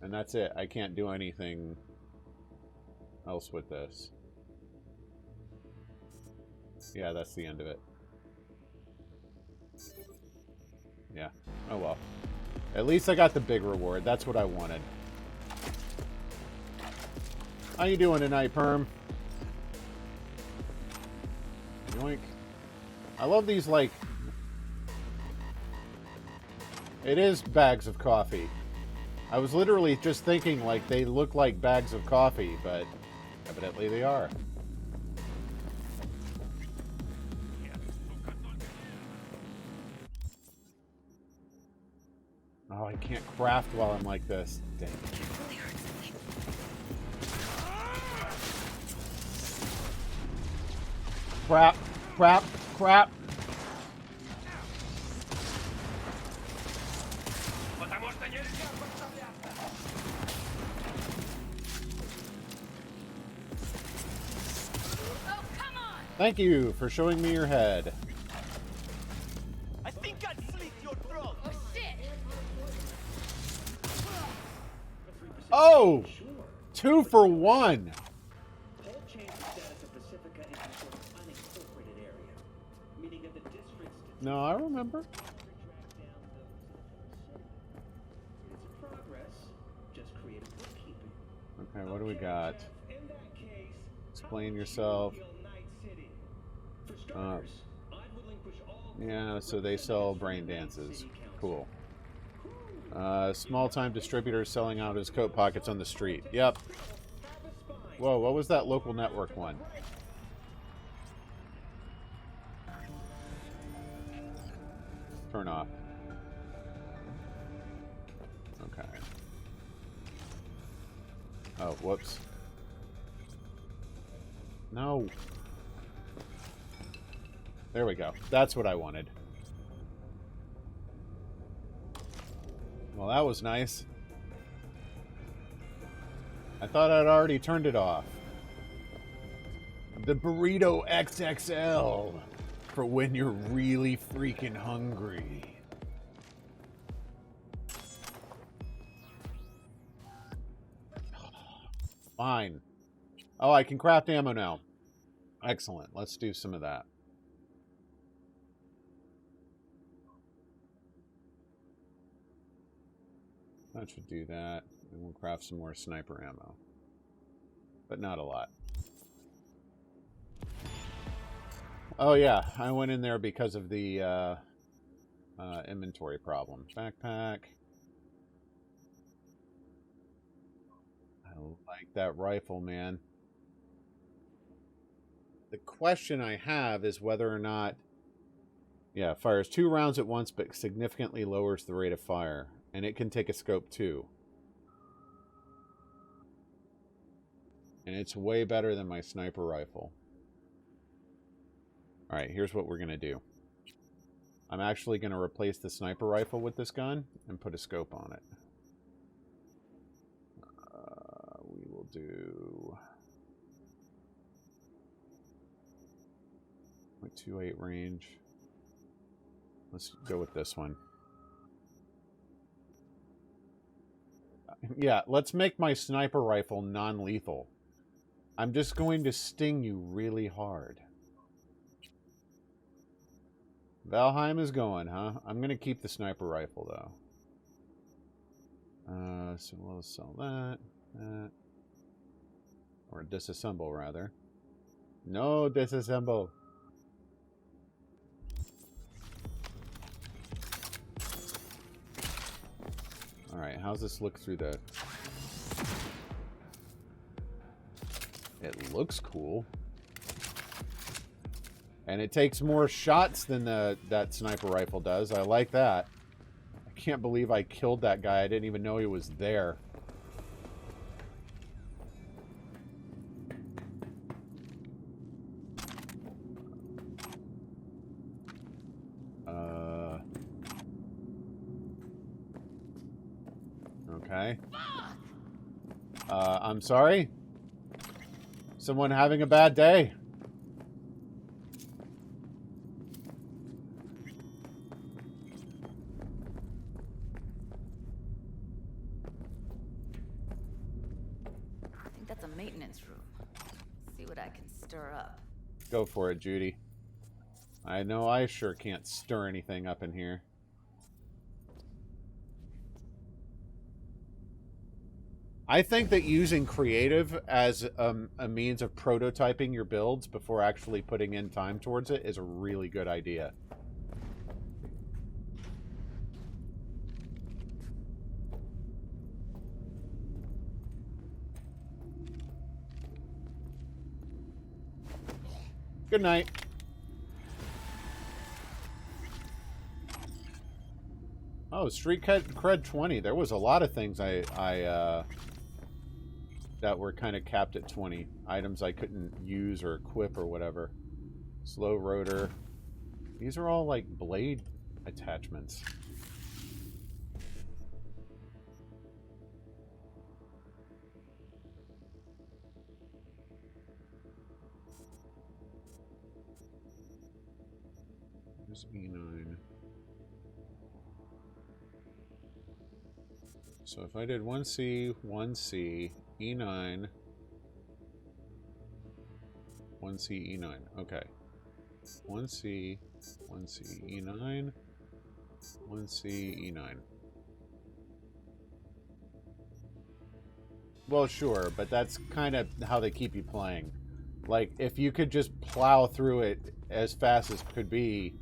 And that's it. I can't do anything else with this. Yeah, that's the end of it. Yeah. Oh well. At least I got the big reward. That's what I wanted. How you doing tonight, Perm? Yoink. I love these, like... It is bags of coffee. I was literally just thinking, like, they look like bags of coffee, but evidently they are. Oh, I can't craft while I'm like this. Dang. Crap, crap, crap. Thank you for showing me your head. I think I'd slit your throat. Oh shit! Oh! 2 for 1. No, I remember. Okay, what do we got? Explain yourself. Yeah, so they sell brain dances. Cool. Small-time distributor selling out his coat pockets on the street. Yep. Whoa, what was that local network one? Turn off. Oh, whoops. No. There we go. That's what I wanted. Well, that was nice. I thought I'd already turned it off. The Burrito XXL for when you're really freaking hungry. Fine. Oh, I can craft ammo now. Excellent. Let's do some of that. That should do that. And we'll craft some more sniper ammo. But not a lot. Oh yeah, I went in there because of the inventory problem. Backpack. I like that rifle, man. The question I have is whether or not... Yeah, fires 2 rounds at once, but significantly lowers the rate of fire. And it can take a scope too. And it's way better than my sniper rifle. Alright, here's what we're going to do. I'm actually going to replace the sniper rifle with this gun and put a scope on it. We will do... 0.28 range. Let's go with this one. Yeah, let's make my sniper rifle non-lethal. I'm just going to sting you really hard. Valheim is going, huh? I'm going to keep the sniper rifle, though. So we'll sell that. Or disassemble, rather. No, disassemble. Alright, how's this look through the... It looks cool. And it takes more shots than that sniper rifle does. I like that. I can't believe I killed that guy. I didn't even know he was there. Okay. I'm sorry? Someone having a bad day? I think that's a maintenance room. See what I can stir up. Go for it, Judy. I know I sure can't stir anything up in here. I think that using creative as a means of prototyping your builds before actually putting in time towards it is a really good idea. Good night. Oh, Street Cred 20. There was a lot of things that were kind of capped at 20. Items I couldn't use or equip or whatever. Slow rotor. These are all like blade attachments. There's E9. So if I did 1C, 1C, E9, 1C, E9. Okay. 1C, 1C, E9, 1C, E9. Well, sure, but that's kind of how they keep you playing. Like, if you could just plow through it as fast as could be,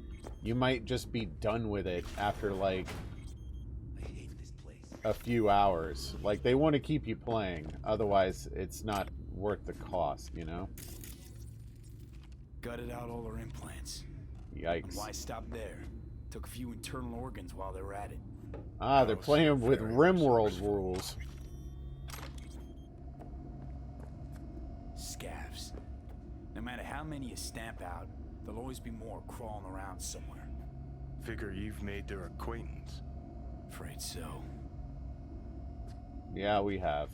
you might just be done with it after, like, a few hours. Like, they want to keep you playing. Otherwise, it's not worth the cost, you know? Gutted out all her implants. Yikes. And why stop there? Took a few internal organs while they were at it. Ah, they're playing with RimWorld rules. scavs. No matter how many you stamp out, there'll always be more crawling around somewhere. Figure you've made their acquaintance. Afraid so. Yeah, we have.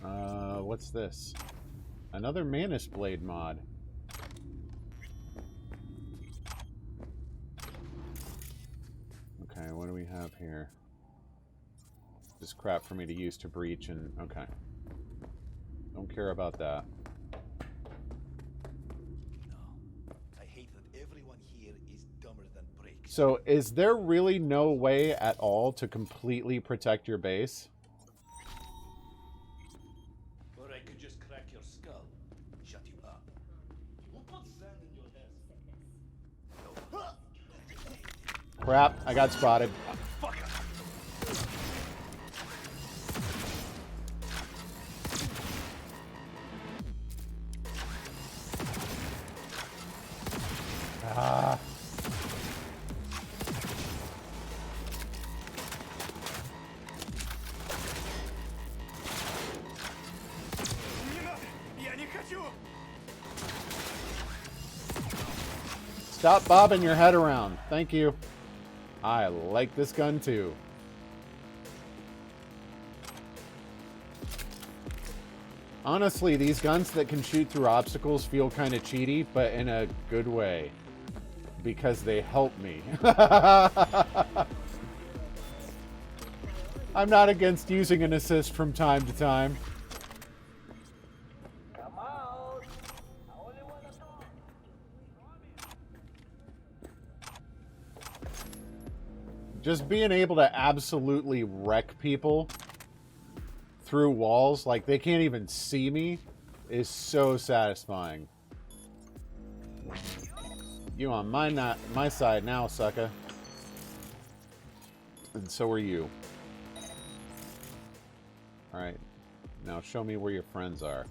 What's this? Another Manus Blade mod. Okay, what do we have here? Just crap for me to use to breach and... okay. Don't care about that. I hate that everyone here is dumber than bricks. So, is there really no way at all to completely protect your base? Or I could just crack your skull, shut you up. Who put sand in your hair? Crap, I got spotted. Ah. Stop bobbing your head around. Thank you. I like this gun too. Honestly, these guns that can shoot through obstacles feel kind of cheaty, but in a good way. Because they help me. I'm not against using an assist from time to time. Just being able to absolutely wreck people through walls, like they can't even see me, is so satisfying. You on my side now, sucker. And so are you. Alright. Now show me where your friends are.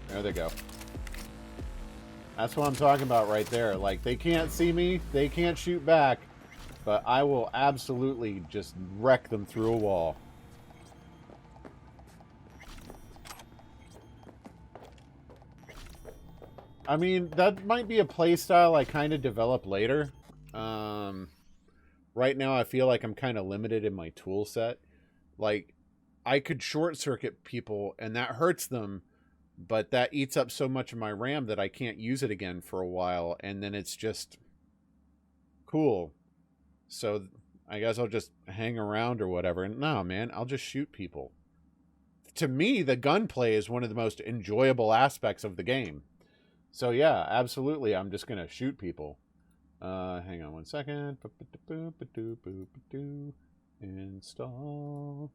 There they go. That's what I'm talking about right there. Like, they can't see me, they can't shoot back, but I will absolutely just wreck them through a wall. I mean, that might be a playstyle I kind of develop later. Right now, I feel like I'm kind of limited in my tool set. Like, I could short-circuit people, and that hurts them, but that eats up so much of my RAM that I can't use it again for a while, and then it's just cool. So I guess I'll just hang around or whatever. And no, man, I'll just shoot people. To me, the gunplay is one of the most enjoyable aspects of the game. So yeah, absolutely, I'm just going to shoot people. Hang on one second. Install.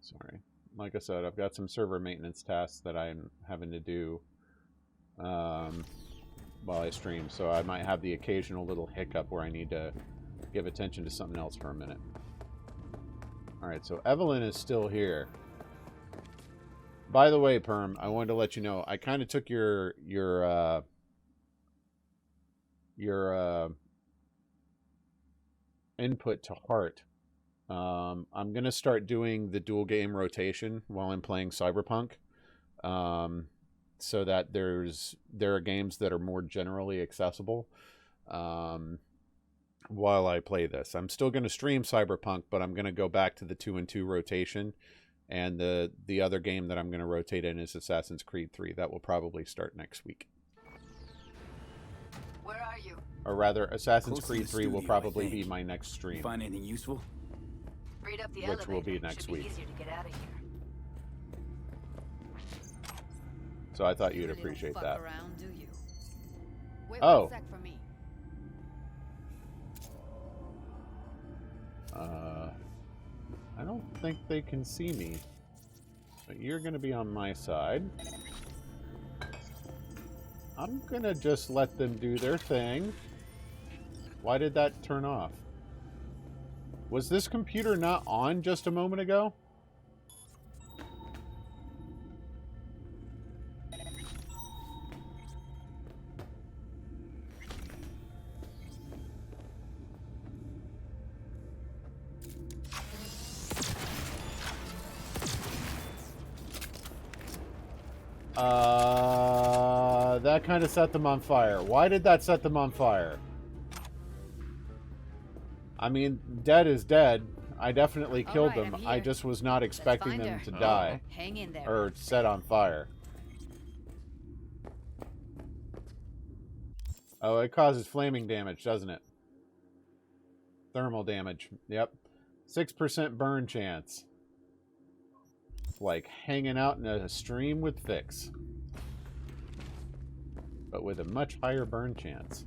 Sorry. Like I said, I've got some server maintenance tasks that I'm having to do while I stream, so I might have the occasional little hiccup where I need to give attention to something else for a minute. Alright, so Evelyn is still here. By the way, Perm, I wanted to let you know, I kind of took your input to heart. I'm going to start doing the dual game rotation while I'm playing Cyberpunk, so that there are games that are more generally accessible while I play this. I'm still going to stream Cyberpunk, but I'm going to go back to the 2-and-2 rotation, and the other game that I'm going to rotate in is Assassin's Creed 3. That will probably start next week. Where are you? Or rather, Assassin's Creed 3 will probably be my next stream. Find anything useful? Read up the Which will be elevator. next Should be week. easier to get out of here. So I thought you'd You appreciate don't that. fuck around, do you? Wait Oh. 1 sec for me. I don't think they can see me. But you're going to be on my side. I'm going to just let them do their thing. Why did that turn off? Was this computer not on just a moment ago? That kind of set them on fire. Why did that set them on fire? I mean, dead is dead. I definitely killed them. I just was not expecting them to die. Hang in there. Or set on fire. Oh, it causes flaming damage, doesn't it? Thermal damage. Yep. 6% burn chance. It's like hanging out in a stream with Fix. But with a much higher burn chance.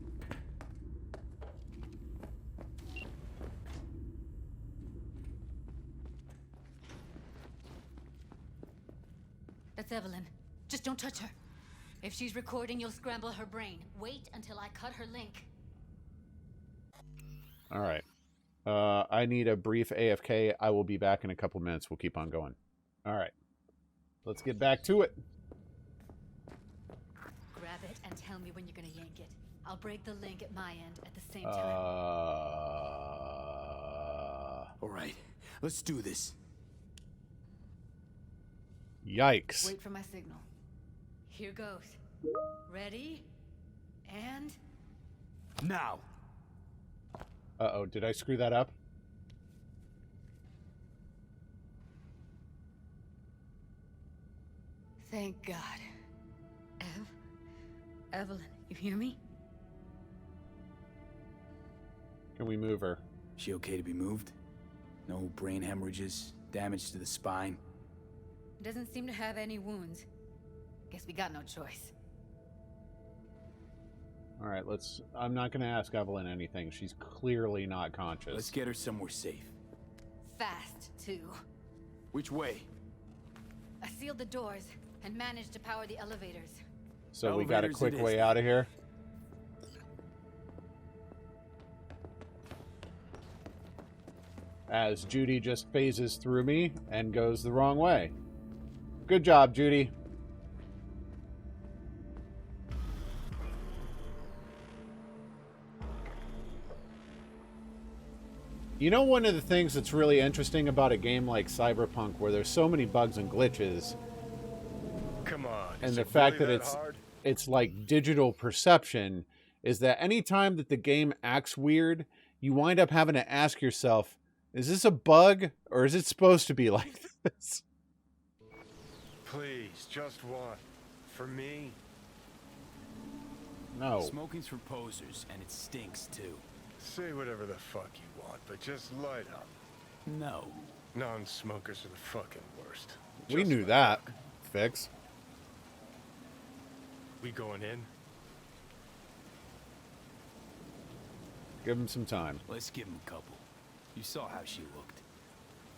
That's Evelyn. Just don't touch her. If she's recording, you'll scramble her brain. Wait until I cut her link. All right. I need a brief AFK. I will be back in a couple minutes. We'll keep on going. All right. Let's get back to it. Grab it and tell me when you're going to yank it. I'll break the link at my end at the same time. All right. Let's do this. Yikes. Wait for my signal. Here goes. Ready? And... now. Uh-oh, did I screw that up? Thank God. Evelyn, you hear me? Can we move her? She okay to be moved? No brain hemorrhages, damage to the spine? Doesn't seem to have any wounds. Guess we got no choice. All right, let's... I'm not going to ask Evelyn anything. She's clearly not conscious. Let's get her somewhere safe. Fast, too. Which way? I sealed the doors and managed to power the elevators. So we got a quick way out of here? As Judy just phases through me and goes the wrong way. Good job, Judy. You know, one of the things that's really interesting about a game like Cyberpunk, where there's so many bugs and glitches, come on, and the fact that it's like digital perception, is that any time that the game acts weird, you wind up having to ask yourself, is this a bug or is it supposed to be like this? Please, just one. For me? No. Smoking's for posers, and it stinks too. Say whatever the fuck you want, but just light up. No. Non-smokers are the fucking worst. We knew that. Fix. We going in? Give him some time. Let's give him a couple. You saw how she looked.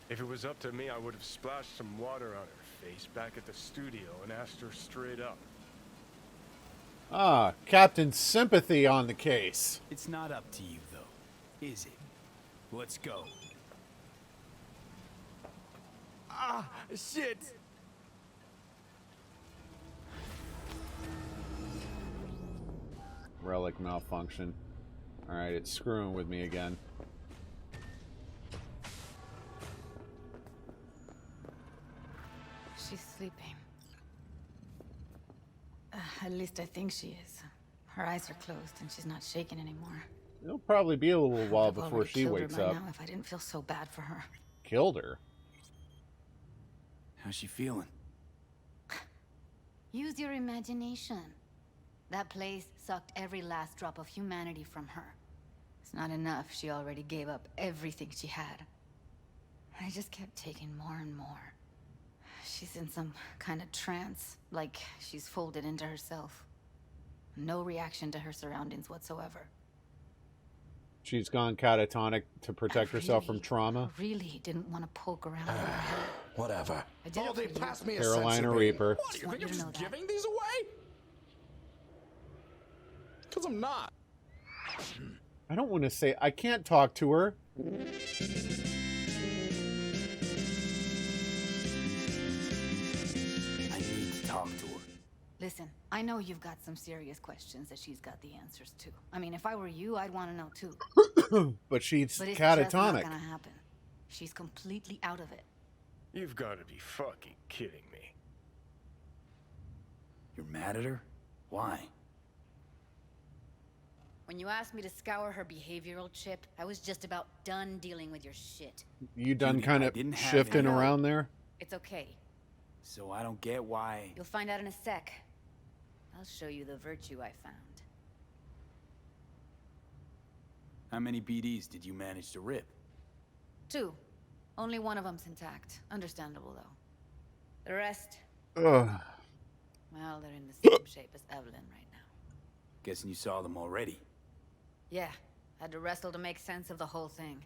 If it was up to me, I would have splashed some water on her face back at the studio and asked her straight up. Ah, Captain Sympathy on the case. It's not up to you, though, is it? Let's go. Ah, shit! Relic malfunction. Alright, it's screwing with me again. She's sleeping. At least I think she is. Her eyes are closed and she's not shaking anymore. It'll probably be a little while I've before already she killed her wakes by up. now if I didn't feel so bad for her. Killed her? How's she feeling? Use your imagination. That place sucked every last drop of humanity from her. It's not enough. She already gave up everything she had. I just kept taking more and more. She's in some kind of trance, like she's folded into herself. No reaction to her surroundings whatsoever. She's gone catatonic to protect herself from trauma. Really didn't want to poke around in her head. Whatever. I did they passed me a Carolina Reaper. What, do you think I'm just giving these away? Because I'm not. I don't want to say... I can't talk to her. Listen, I know you've got some serious questions that she's got the answers to. I mean, if I were you, I'd want to know too. But she's But it's catatonic. just not gonna happen. She's completely out of it. You've got to be fucking kidding me. You're mad at her? Why? When you asked me to scour her behavioral chip, I was just about done dealing with your shit. You done Judy, kind I of didn't have shifting any- around there? It's okay. So I don't get why... You'll find out in a sec. I'll show you the virtue I found. How many BDs did you manage to rip? 2. Only one of them's intact. Understandable, though. The rest... Ugh. Well, they're in the same shape as Evelyn right now. Guessing you saw them already. Yeah, had to wrestle to make sense of the whole thing.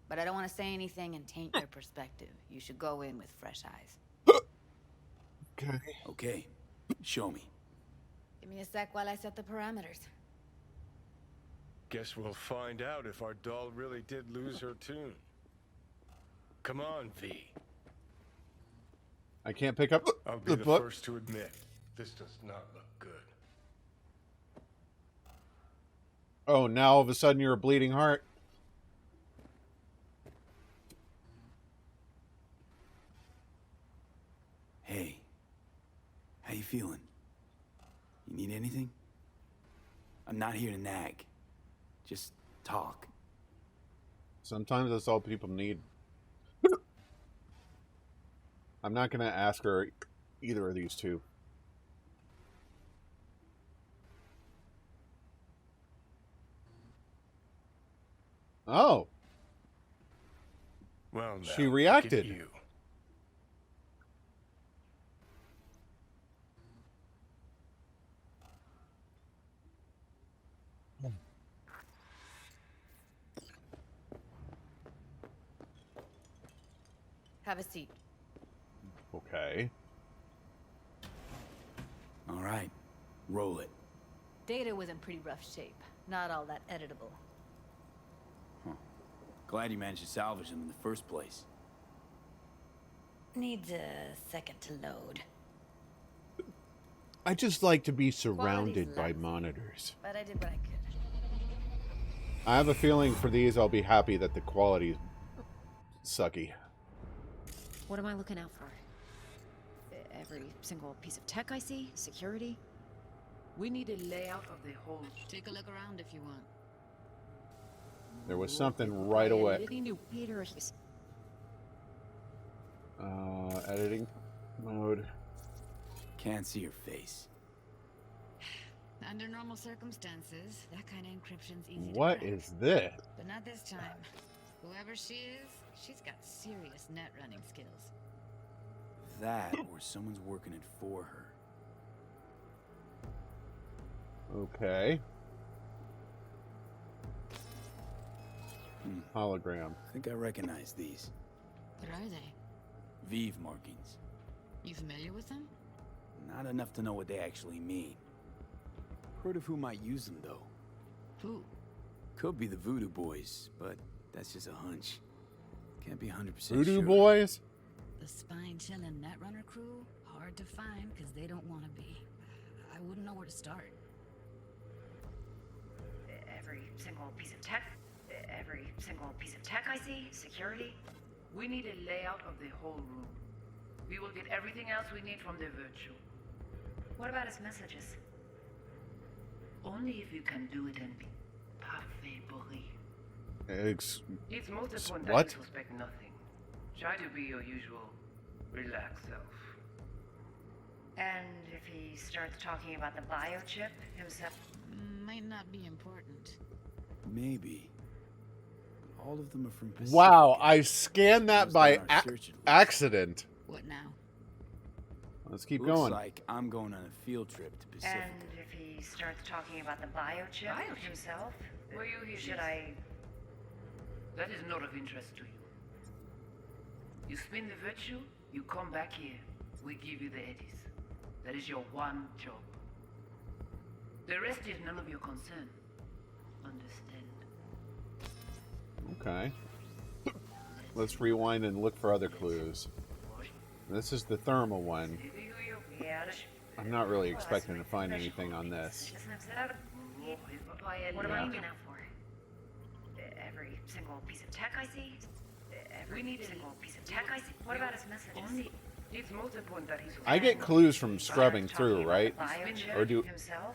But I don't want to say anything and taint your perspective. You should go in with fresh eyes. Okay. Okay, show me. Give me a sec while I set the parameters. Guess we'll find out if our doll really did lose her tune. Come on, V. I can't pick up I'll be the the book. first to admit, this does not look good. Oh, now all of a sudden you're a bleeding heart. Hey, how you feeling? You need anything? I'm not here to nag. Just talk. Sometimes that's all people need. I'm not going to ask her either of these two. Oh. Well, now, she look at reacted. you. Have a seat. Okay. All right, roll it. Data was in pretty rough shape. Not all that editable. Huh. Glad you managed to salvage them in the first place. Needs a second to load. I just like to be surrounded Quality's by lousy, monitors. But I did what I could. I have a feeling for these I'll be happy that the quality's sucky. What am I looking out for? Every single piece of tech I see? Security? We need a layout of the whole. Take a look around if you want. There was something right away. Peter, he's... Editing mode. Can't see your face. Under normal circumstances, that kind of encryption's easy to What crack. is this? But not this time. Whoever she is, she's got serious net running skills. That or someone's working it for her. Okay. Hologram. I think I recognize these. What are they? Vive markings. You familiar with them? Not enough to know what they actually mean. Heard of who might use them, though. Who? Could be the Voodoo Boys, but that's just a hunch. Can't be 100% Voodoo sure. Boys? The spine-chilling Netrunner crew? Hard to find, because they don't want to be. I wouldn't know where to start. Every single piece of tech? Every single piece of tech I see? Security? We need a layout of the whole room. We will get everything else we need from the virtual. What about his messages? Only if you can do it and be parfait bourré. It's It's most important that what? you suspect nothing. Try to be your usual relaxed self. And if he starts talking about the biochip himself? Might not be important. Maybe. But all of them are from Pacific. Wow, I scanned that Those by on our search list. accident. What now? Let's keep Looks going. like I'm going on a field trip to Pacific. And if he starts talking about the biochip himself? Were you here? Should I... That is not of interest to you. You spin the virtue, you come back here. We give you the eddies. That is your one job. The rest is none of your concern. Understand? Okay. Let's rewind and look for other clues. This is the thermal one. I'm not really expecting to find anything on this. What am I looking out for? Every single piece of tech I see? Every single piece of tech I see? What about his messages? It's most important that he's I get clues from scrubbing through, right? Or do himself.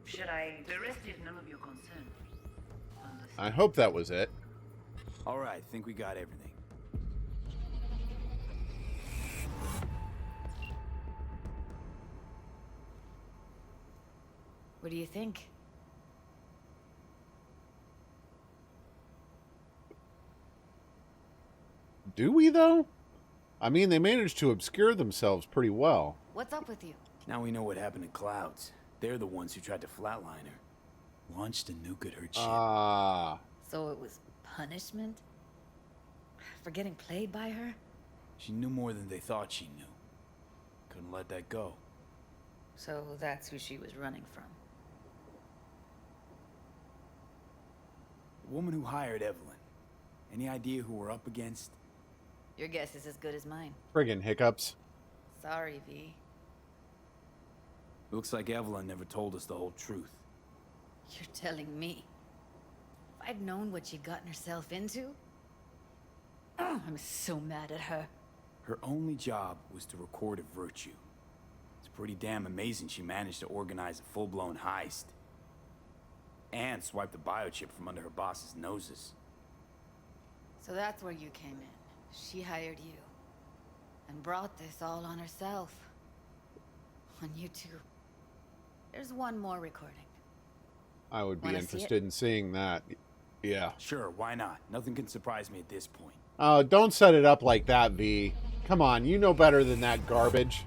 Should I? The rest is none of your concern. I hope that was it. All right, think we got everything. What do you think? Do we, though? I mean, they managed to obscure themselves pretty well. What's up with you? Now we know what happened to Clouds. They're the ones who tried to flatline her. Launched a nuke at her ship. Ah. So it was punishment? For getting played by her? She knew more than they thought she knew. Couldn't let that go. So that's who she was running from. The woman who hired Evelyn. Any idea who we're up against? Your guess is as good as mine. Friggin' hiccups. Sorry, V. Looks like Evelyn never told us the whole truth. You're telling me? If I'd known what she'd gotten herself into? Oh, I'm so mad at her. Her only job was to record a virtue. It's pretty damn amazing she managed to organize a full-blown heist. And swipe the biochip from under her boss's noses. So that's where you came in. She hired you. And brought this all on herself. On you too. There's one more recording. I would be Wanna see interested in seeing that. Yeah. Sure, why not? Nothing can surprise me at this point. Oh, don't set it up like that, V. Come on, you know better than that garbage.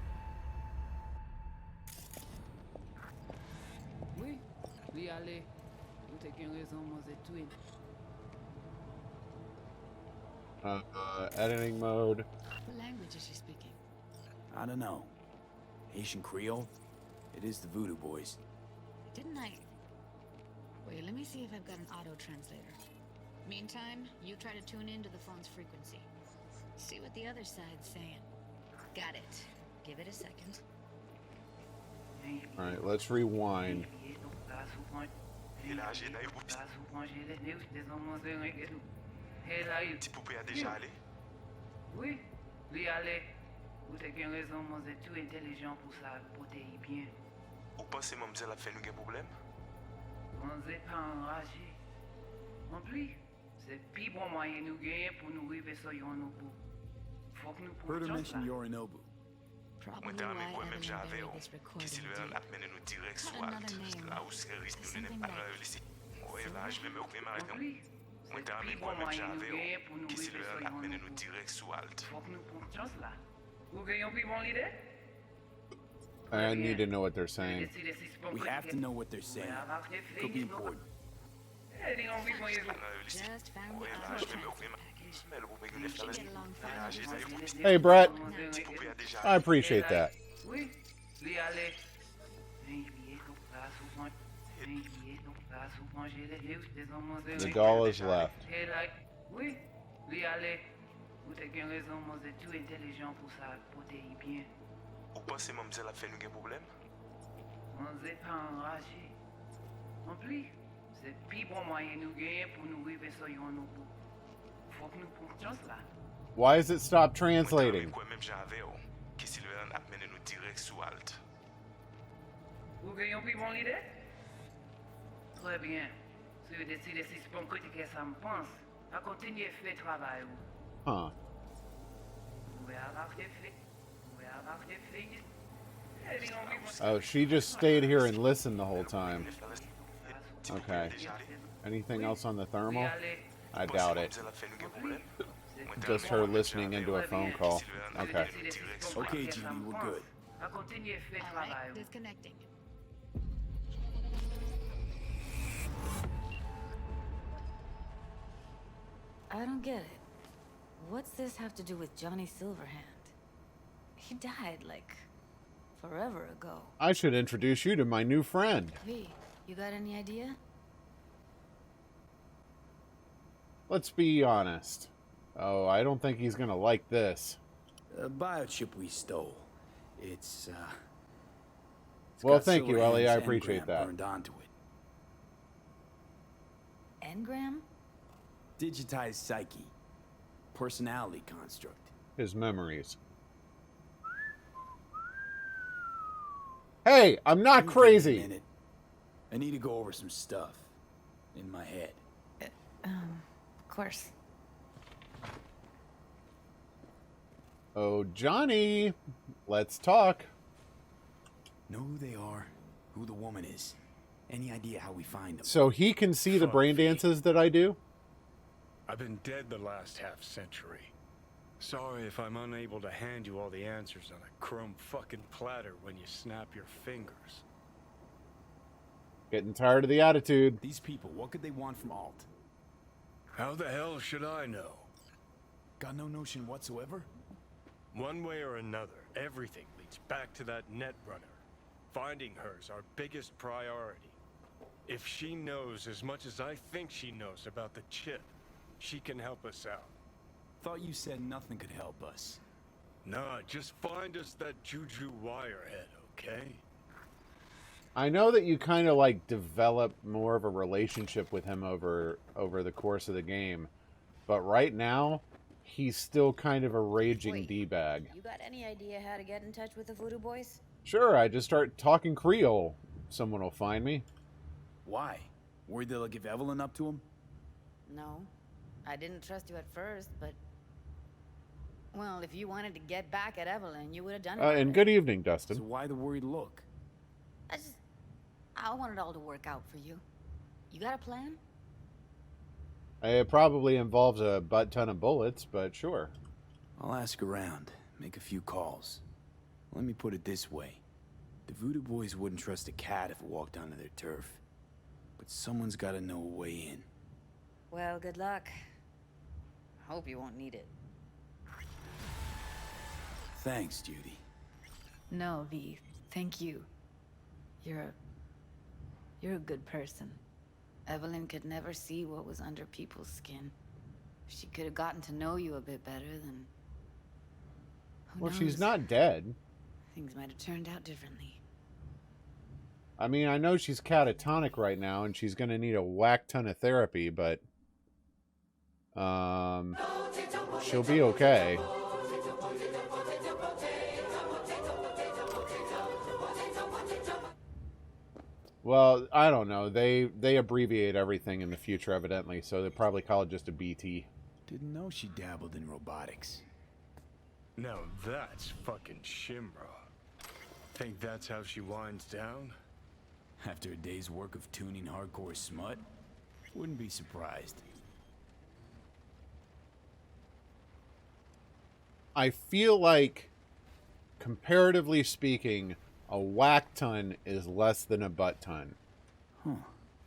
Oui, lui aller. Nous t'ayons raison, moi c'est tout. Editing mode. What language is she speaking? I don't know. Haitian Creole? It is the Voodoo Boys. Didn't I? Wait, let me see if I've got an auto-translator. Meantime, you try to tune into the phone's frequency. See what the other side's saying. Got it. Give it a second. Alright, let's rewind. Petit poupée a déjà allé? Oui, lui allé. Vous avez raison, moi c'est tout intelligent pour ça, pour te y bien. Ou pensez mademoiselle a fait nous un problème? On n'est pas enragé. En plus, c'est plus bon moyen nous gagner pour nous arriver sur Yorinobu. Faut que nous Heard her prenions mention ça. Yorinobu. Moi t'ai amené moi-même j'avais qui s'il veut amener nous direct sur Alt. Là où c'est risque nous n'aimons pas nous laisser. Ouais, là je vais me occuper maintenant. Moi t'ai amené moi-même j'avais qui s'il veut amener nous direct sur Alt. Faut que nous prenions là. Vous gagnez plus bon l'idée? I need to know what they're saying. We have to know what they're saying. Could be important. Just found the auto-translator. Hey, Brett. I appreciate that. The doll is left. Oui, lui aller. Vous avez raison, moi c'est tout intelligent pour ça, pour te y bien. Ou pensez mademoiselle a fait nous un problème? On n'est pas enragé. En plus, c'est plus bon moyen nous gagner pour nous arriver sur Yorinobu. Faut que nous prenions là. Why does it stop translating? Moi-même j'avais qui s'il veut amener nous direct sur Alt. Vous gagnez plus bon l'idée? Très bien. Si vous décidez si c'est bon critiquer ça me pense, à continuer à faire travail. Huh. Oh, she just stayed here and listened the whole time. Okay. Anything else on the thermal? I doubt it. Just her listening into a phone call. Okay. Okay, Genie, we're good. Alright, disconnecting. I don't get it. What's this have to do with Johnny Silverhand? He died, like, forever ago. I should introduce you to my new friend. V, you got any idea? Let's be honest. Oh, I don't think he's gonna like this. A biochip we stole. It's, Well, thank you, Ellie. I appreciate engram that. Burned onto it. Engram? Digitized psyche. Personality construct. His memories. Hey, I'm not Give me a crazy. minute. I need to go over some stuff in my head. Of course. Oh, Johnny, let's talk. Know who they are, who the woman is. Any idea how we find them? So he can see the brain dances that I do? I've been dead the last half century. Sorry if I'm unable to hand you all the answers on a chrome fucking platter when you snap your fingers. Getting tired of the attitude. These people, what could they want from Alt? How the hell should I know? Got no notion whatsoever? One way or another, everything leads back to that Netrunner. Finding her's our biggest priority. If she knows as much as I think she knows about the chip, she can help us out. Thought you said nothing could help us. Nah, just find us that Juju wirehead, okay? I know that you kind of like develop more of a relationship with him over the course of the game, but right now he's still kind of a raging D-bag. You got any idea how to get in touch with the Voodoo Boys? Sure, I just start talking Creole. Someone will find me. Why? Worried they'll give Evelyn up to him? No. I didn't trust you at first, but... Well, if you wanted to get back at Evelyn, you would have done it. And good evening, Dustin. So why the worried look? I want it all to work out for you. You got a plan? It probably involves a butt ton of bullets, but sure. I'll ask around, make a few calls. Let me put it this way. The Voodoo Boys wouldn't trust a cat if it walked onto their turf. But someone's got to know a way in. Well, good luck. Hope you won't need it. Thanks, Judy. No, V. Thank you. You're a good person. Evelyn could never see what was under people's skin. If she could have gotten to know you a bit better, then... Well, she's not dead. Things might have turned out differently. I mean, I know she's catatonic right now, and she's going to need a whack ton of therapy, but... she'll be okay. Well, I don't know. They abbreviate everything in the future, evidently, so they probably call it just a BT. Didn't know she dabbled in robotics. Now that's fucking Shimra. Think that's how she winds down? After a day's work of tuning hardcore smut? Wouldn't be surprised. I feel like, comparatively speaking, a whack ton is less than a butt ton. Huh.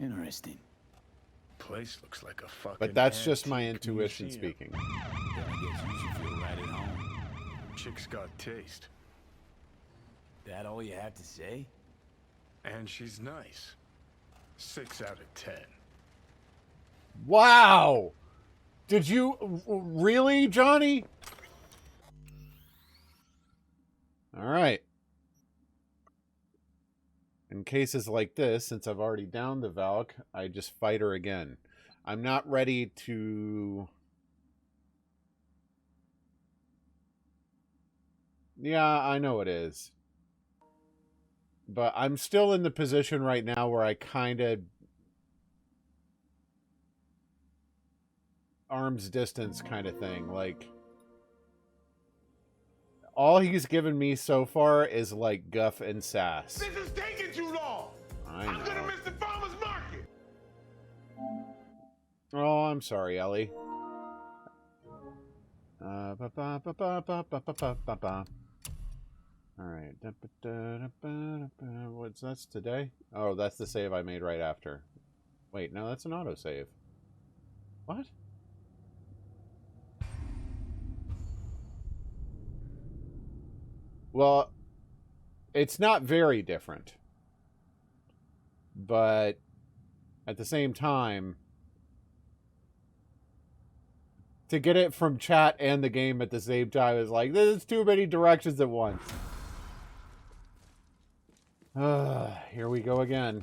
Interesting. Place looks like a fucking... But that's just my antique intuition museum. speaking. Then I guess you should feel right at home. Chick's got taste. That all you have to say? And she's nice. 6 out of 10. Wow! Did you... Really, Johnny? Alright. In cases like this, since I've already downed the Valk, I just fight her again. I'm not ready to... Yeah, I know it is. But I'm still in the position right now where I kind of... arm's distance kind of thing. Like... all he's given me so far is like guff and sass. This is taking too long. I'm gonna miss the farmer's market. Oh, I'm sorry, Ellie. Alright. That's today? Oh, that's the save I made right after. Wait, no, that's an autosave. What? Well, it's not very different. But at the same time, to get it from chat and the game at the same time is like, this is too many directions at once. Here we go again.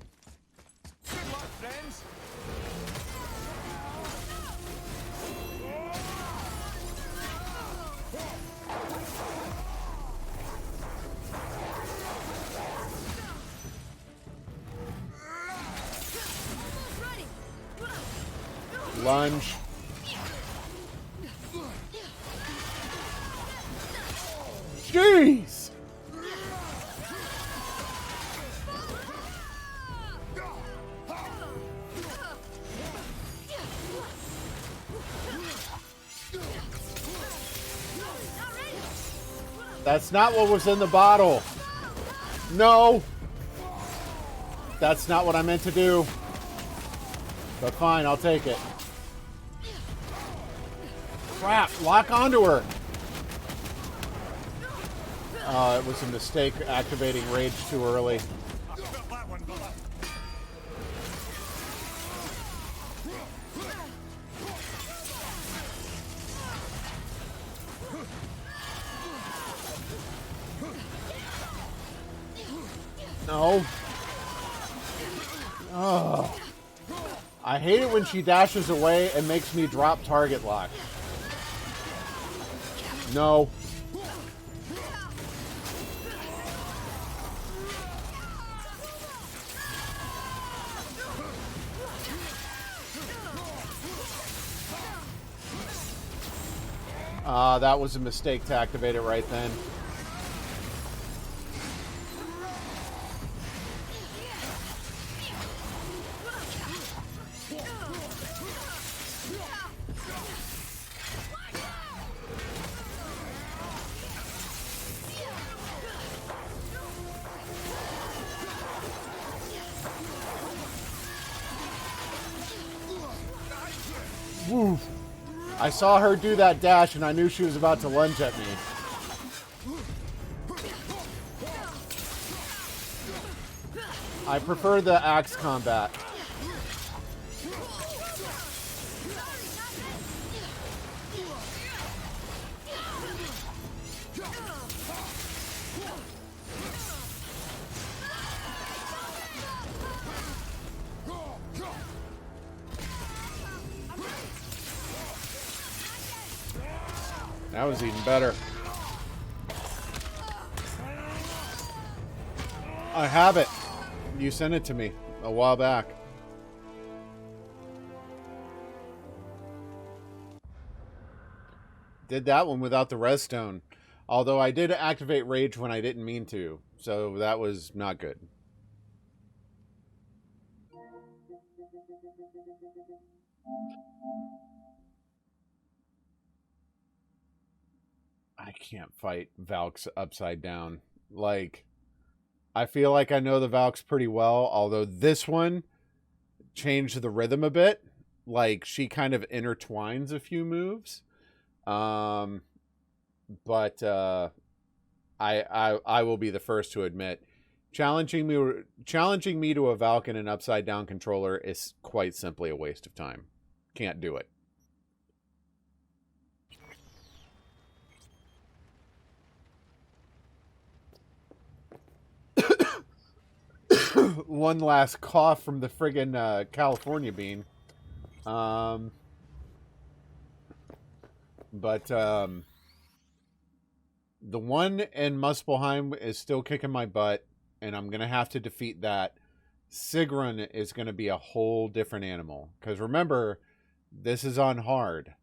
Good luck, friends. Lunge. Jeez! That's not what was in the bottle. No! That's not what I meant to do. But fine, I'll take it. Crap, lock onto her. It was a mistake activating rage too early. No. Oh. I hate it when she dashes away and makes me drop target lock. No. That was a mistake to activate it right then. Woo. I saw her do that dash and I knew she was about to lunge at me. I prefer the axe combat. That was even better. I have it. You sent it to me a while back. Did that one without the res stone. Although I did activate rage when I didn't mean to. So that was not good. I can't fight Valks upside down. Like, I feel like I know the Valks pretty well, although this one changed the rhythm a bit. Like, she kind of intertwines a few moves. But I will be the first to admit, challenging me to a Valk in an upside down controller is quite simply a waste of time. Can't do it. One last cough from the friggin' California bean. The one in Muspelheim is still kicking my butt, and I'm going to have to defeat that. Sigrun is going to be a whole different animal. Because remember, this is on hard.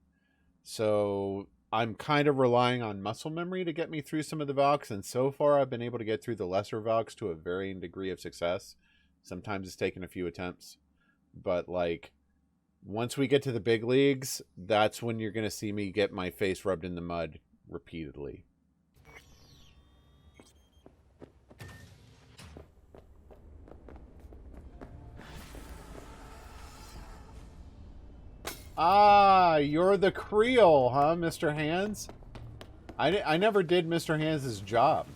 So I'm kind of relying on muscle memory to get me through some of the Valks, and so far I've been able to get through the lesser Valks to a varying degree of success. Sometimes it's taken a few attempts. But, like, once we get to the big leagues, that's when you're going to see me get my face rubbed in the mud repeatedly. Ah, you're the Creole, huh, Mr. Hands? I never did Mr. Hands' job.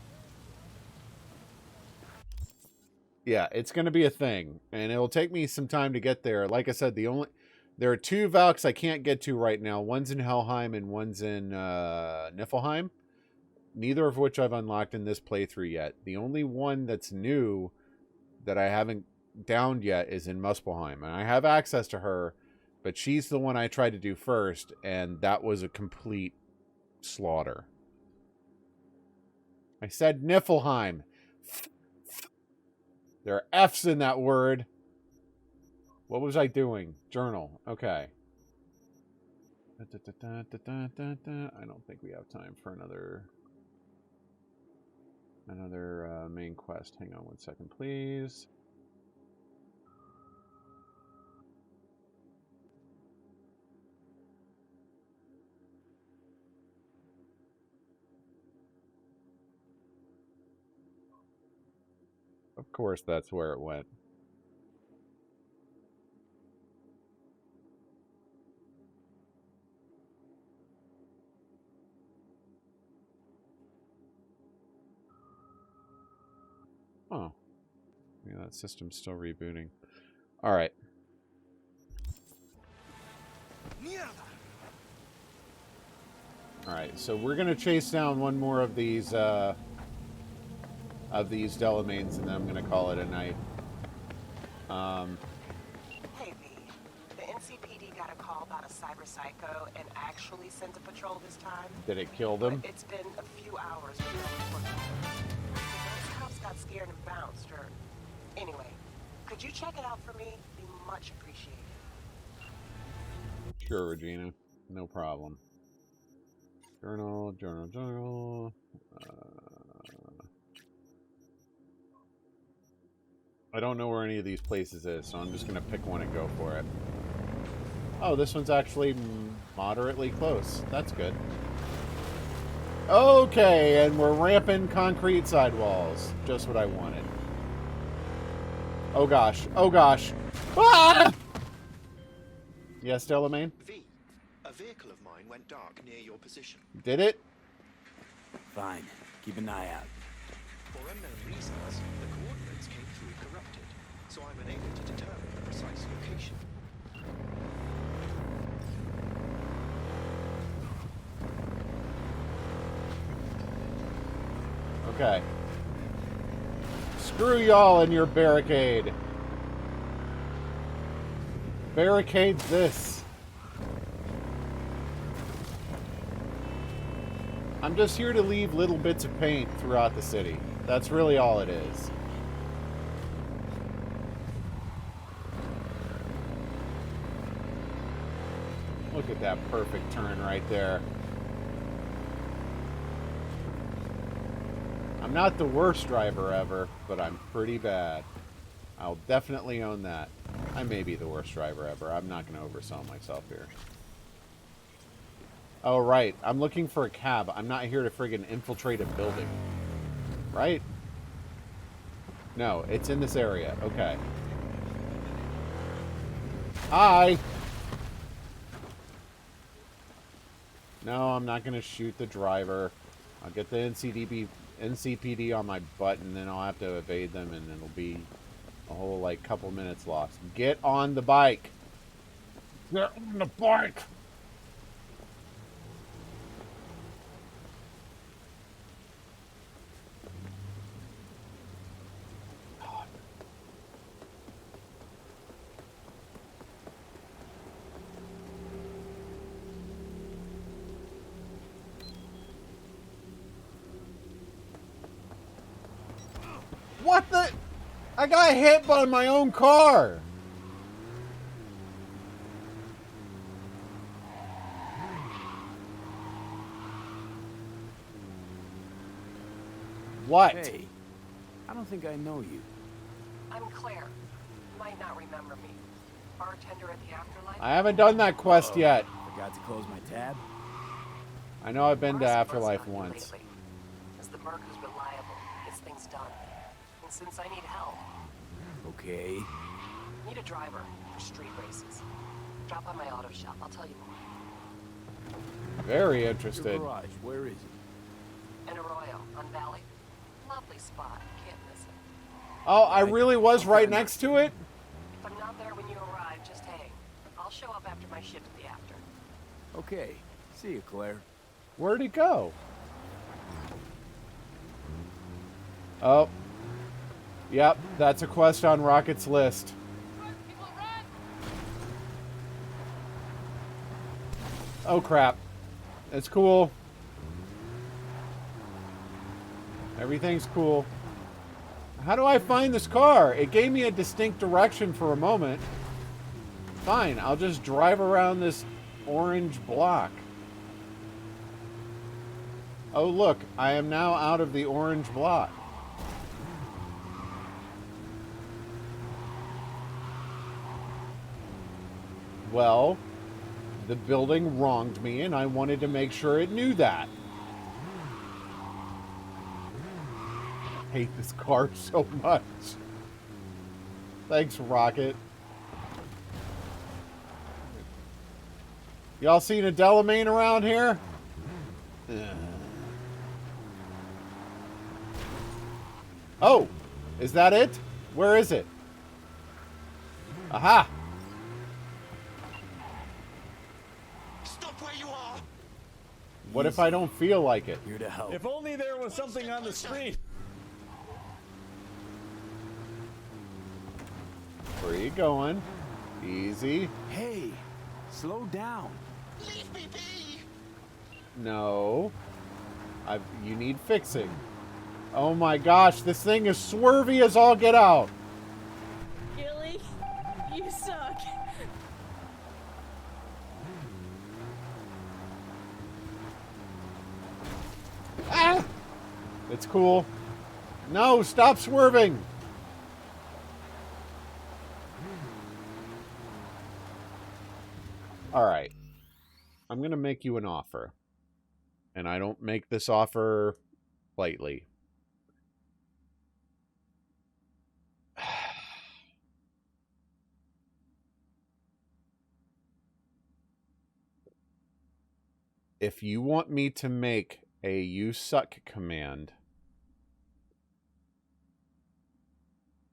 Yeah, it's going to be a thing, and it'll take me some time to get there. Like I said, there are two Valks I can't get to right now. One's in Helheim and one's in Niflheim. Neither of which I've unlocked in this playthrough yet. The only one that's new that I haven't downed yet is in Muspelheim. And I have access to her, but she's the one I tried to do first, and that was a complete slaughter. I said Niflheim. There are F's in that word. What was I doing? Journal. Okay. I don't think we have time for another main quest. Hang on one second, please. Of course, that's where it went. Oh. Yeah, that system's still rebooting. All right. All right, so we're going to chase down one more of these Delamains, and then I'm going to call it a night. Hey, V. The NCPD got a call about a cyber psycho and actually sent a patrol this time. Did it kill them? But it's been a few hours without those cops got scared and bounced, or... Anyway, could you check it out for me? Be much appreciated. Sure, Regina. No problem. Journal. I don't know where any of these places is, so I'm just going to pick one and go for it. Oh, this one's actually moderately close. That's good. Okay, and we're ramping concrete sidewalls. Just what I wanted. Oh gosh. Oh gosh. Ah! Yes, Delamain? V, a vehicle of mine went dark near your position. Did it? Fine. Keep an eye out. For unknown reasons, the coordinates came through corrupted, so I'm unable to determine the precise location. Okay. Screw y'all and your barricade. Barricade this. I'm just here to leave little bits of paint throughout the city. That's really all it is. Look at that perfect turn right there. I'm not the worst driver ever, but I'm pretty bad. I'll definitely own that. I may be the worst driver ever. I'm not going to oversell myself here. Oh, right. I'm looking for a cab. I'm not here to friggin' infiltrate a building. Right? No, it's in this area. Okay. Hi! No, I'm not going to shoot the driver. I'll get the NCPD on my butt, and then I'll have to evade them, and it'll be a whole, like, couple minutes lost. Get on the bike! Get on the bike! What the? I got hit by my own car. What? Hey, I don't think I know you. I'm Claire. You might not remember me. Bartender at the Afterlife? I haven't done that quest yet. Forgot to close my tab? I know I've been to Afterlife once. As the Merc who's reliable, gets things done. And since I need help... Okay. Need a driver for street races. Drop by my auto shop, I'll tell you more. Very interested. Your garage, where is it? In Arroyo, on Valley. Lovely spot, can't miss it. Oh, I really was right next to it? If I'm not there when you arrive, just hang. I'll show up after my shift at the After. Okay. See you, Claire. Where'd it go? Oh. Yep, that's a quest on Rocket's list. Oh crap. It's cool. Everything's cool. How do I find this car? It gave me a distinct direction for a moment. Fine, I'll just drive around this orange block. Oh look, I am now out of the orange block. Well, the building wronged me and I wanted to make sure it knew that. I hate this car so much. Thanks, Rocket. Y'all seen a Delamain around here? Oh, is that it? Where is it? Aha! Stop where you are. What if I don't feel like it? Here to help. If only there was something on the screen. Where are you going? Easy. Hey, slow down. Leave me be. No. You need fixing. Oh my gosh, this thing is swervy as all get out. Gilly, you suck. Ah! It's cool. No, stop swerving. All right. I'm going to make you an offer. And I don't make this offer lightly. If you want me to make a "you suck" command,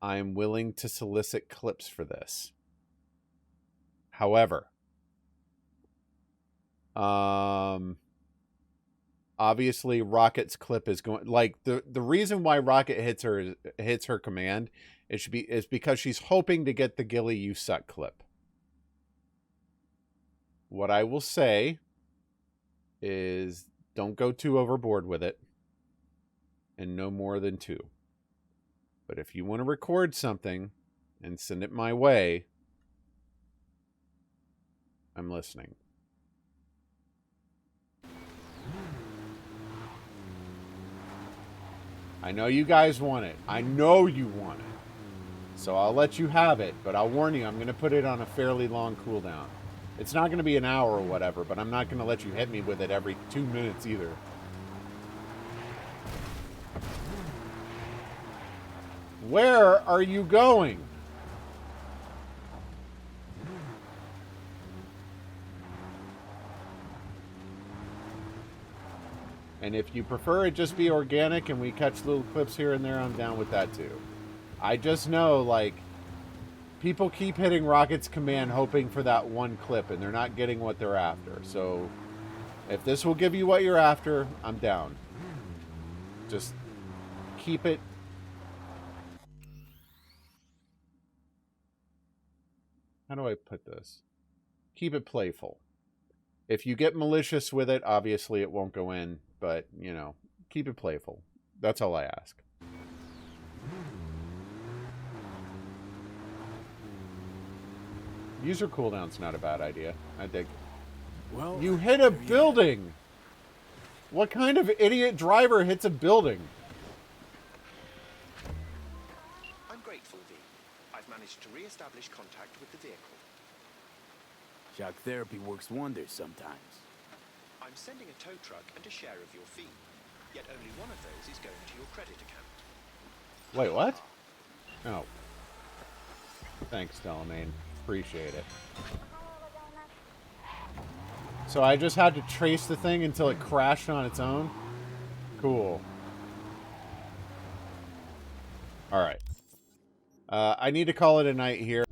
I'm willing to solicit clips for this. However, obviously Rocket's clip is going, like, the reason why Rocket hits her command is because she's hoping to get the "Gilly, you suck" clip. What I will say is don't go too overboard with it, and no more than 2. But if you want to record something and send it my way, I'm listening. I know you guys want it. I know you want it. So I'll let you have it, but I'll warn you, I'm going to put it on a fairly long cooldown. It's not going to be an hour or whatever, but I'm not going to let you hit me with it every 2 minutes either. Where are you going? And if you prefer it just be organic and we catch little clips here and there, I'm down with that too. I just know, like, people keep hitting Rocket's command hoping for that one clip, and they're not getting what they're after. So, if this will give you what you're after, I'm down. Just keep it. How do I put this? Keep it playful. If you get malicious with it, obviously it won't go in, but, you know, keep it playful. That's all I ask. User cooldown's not a bad idea. I dig. Well, you hit a building! What kind of idiot driver hits a building? I'm grateful, V. I've managed to re-establish contact with the vehicle. Shock therapy works wonders sometimes. I'm sending a tow truck and a share of your fee. Yet only one of those is going to your credit account. Wait, what? Oh. Thanks, Delamain. Appreciate it. So I just had to trace the thing until it crashed on its own? Cool. Alright. I need to call it a night here.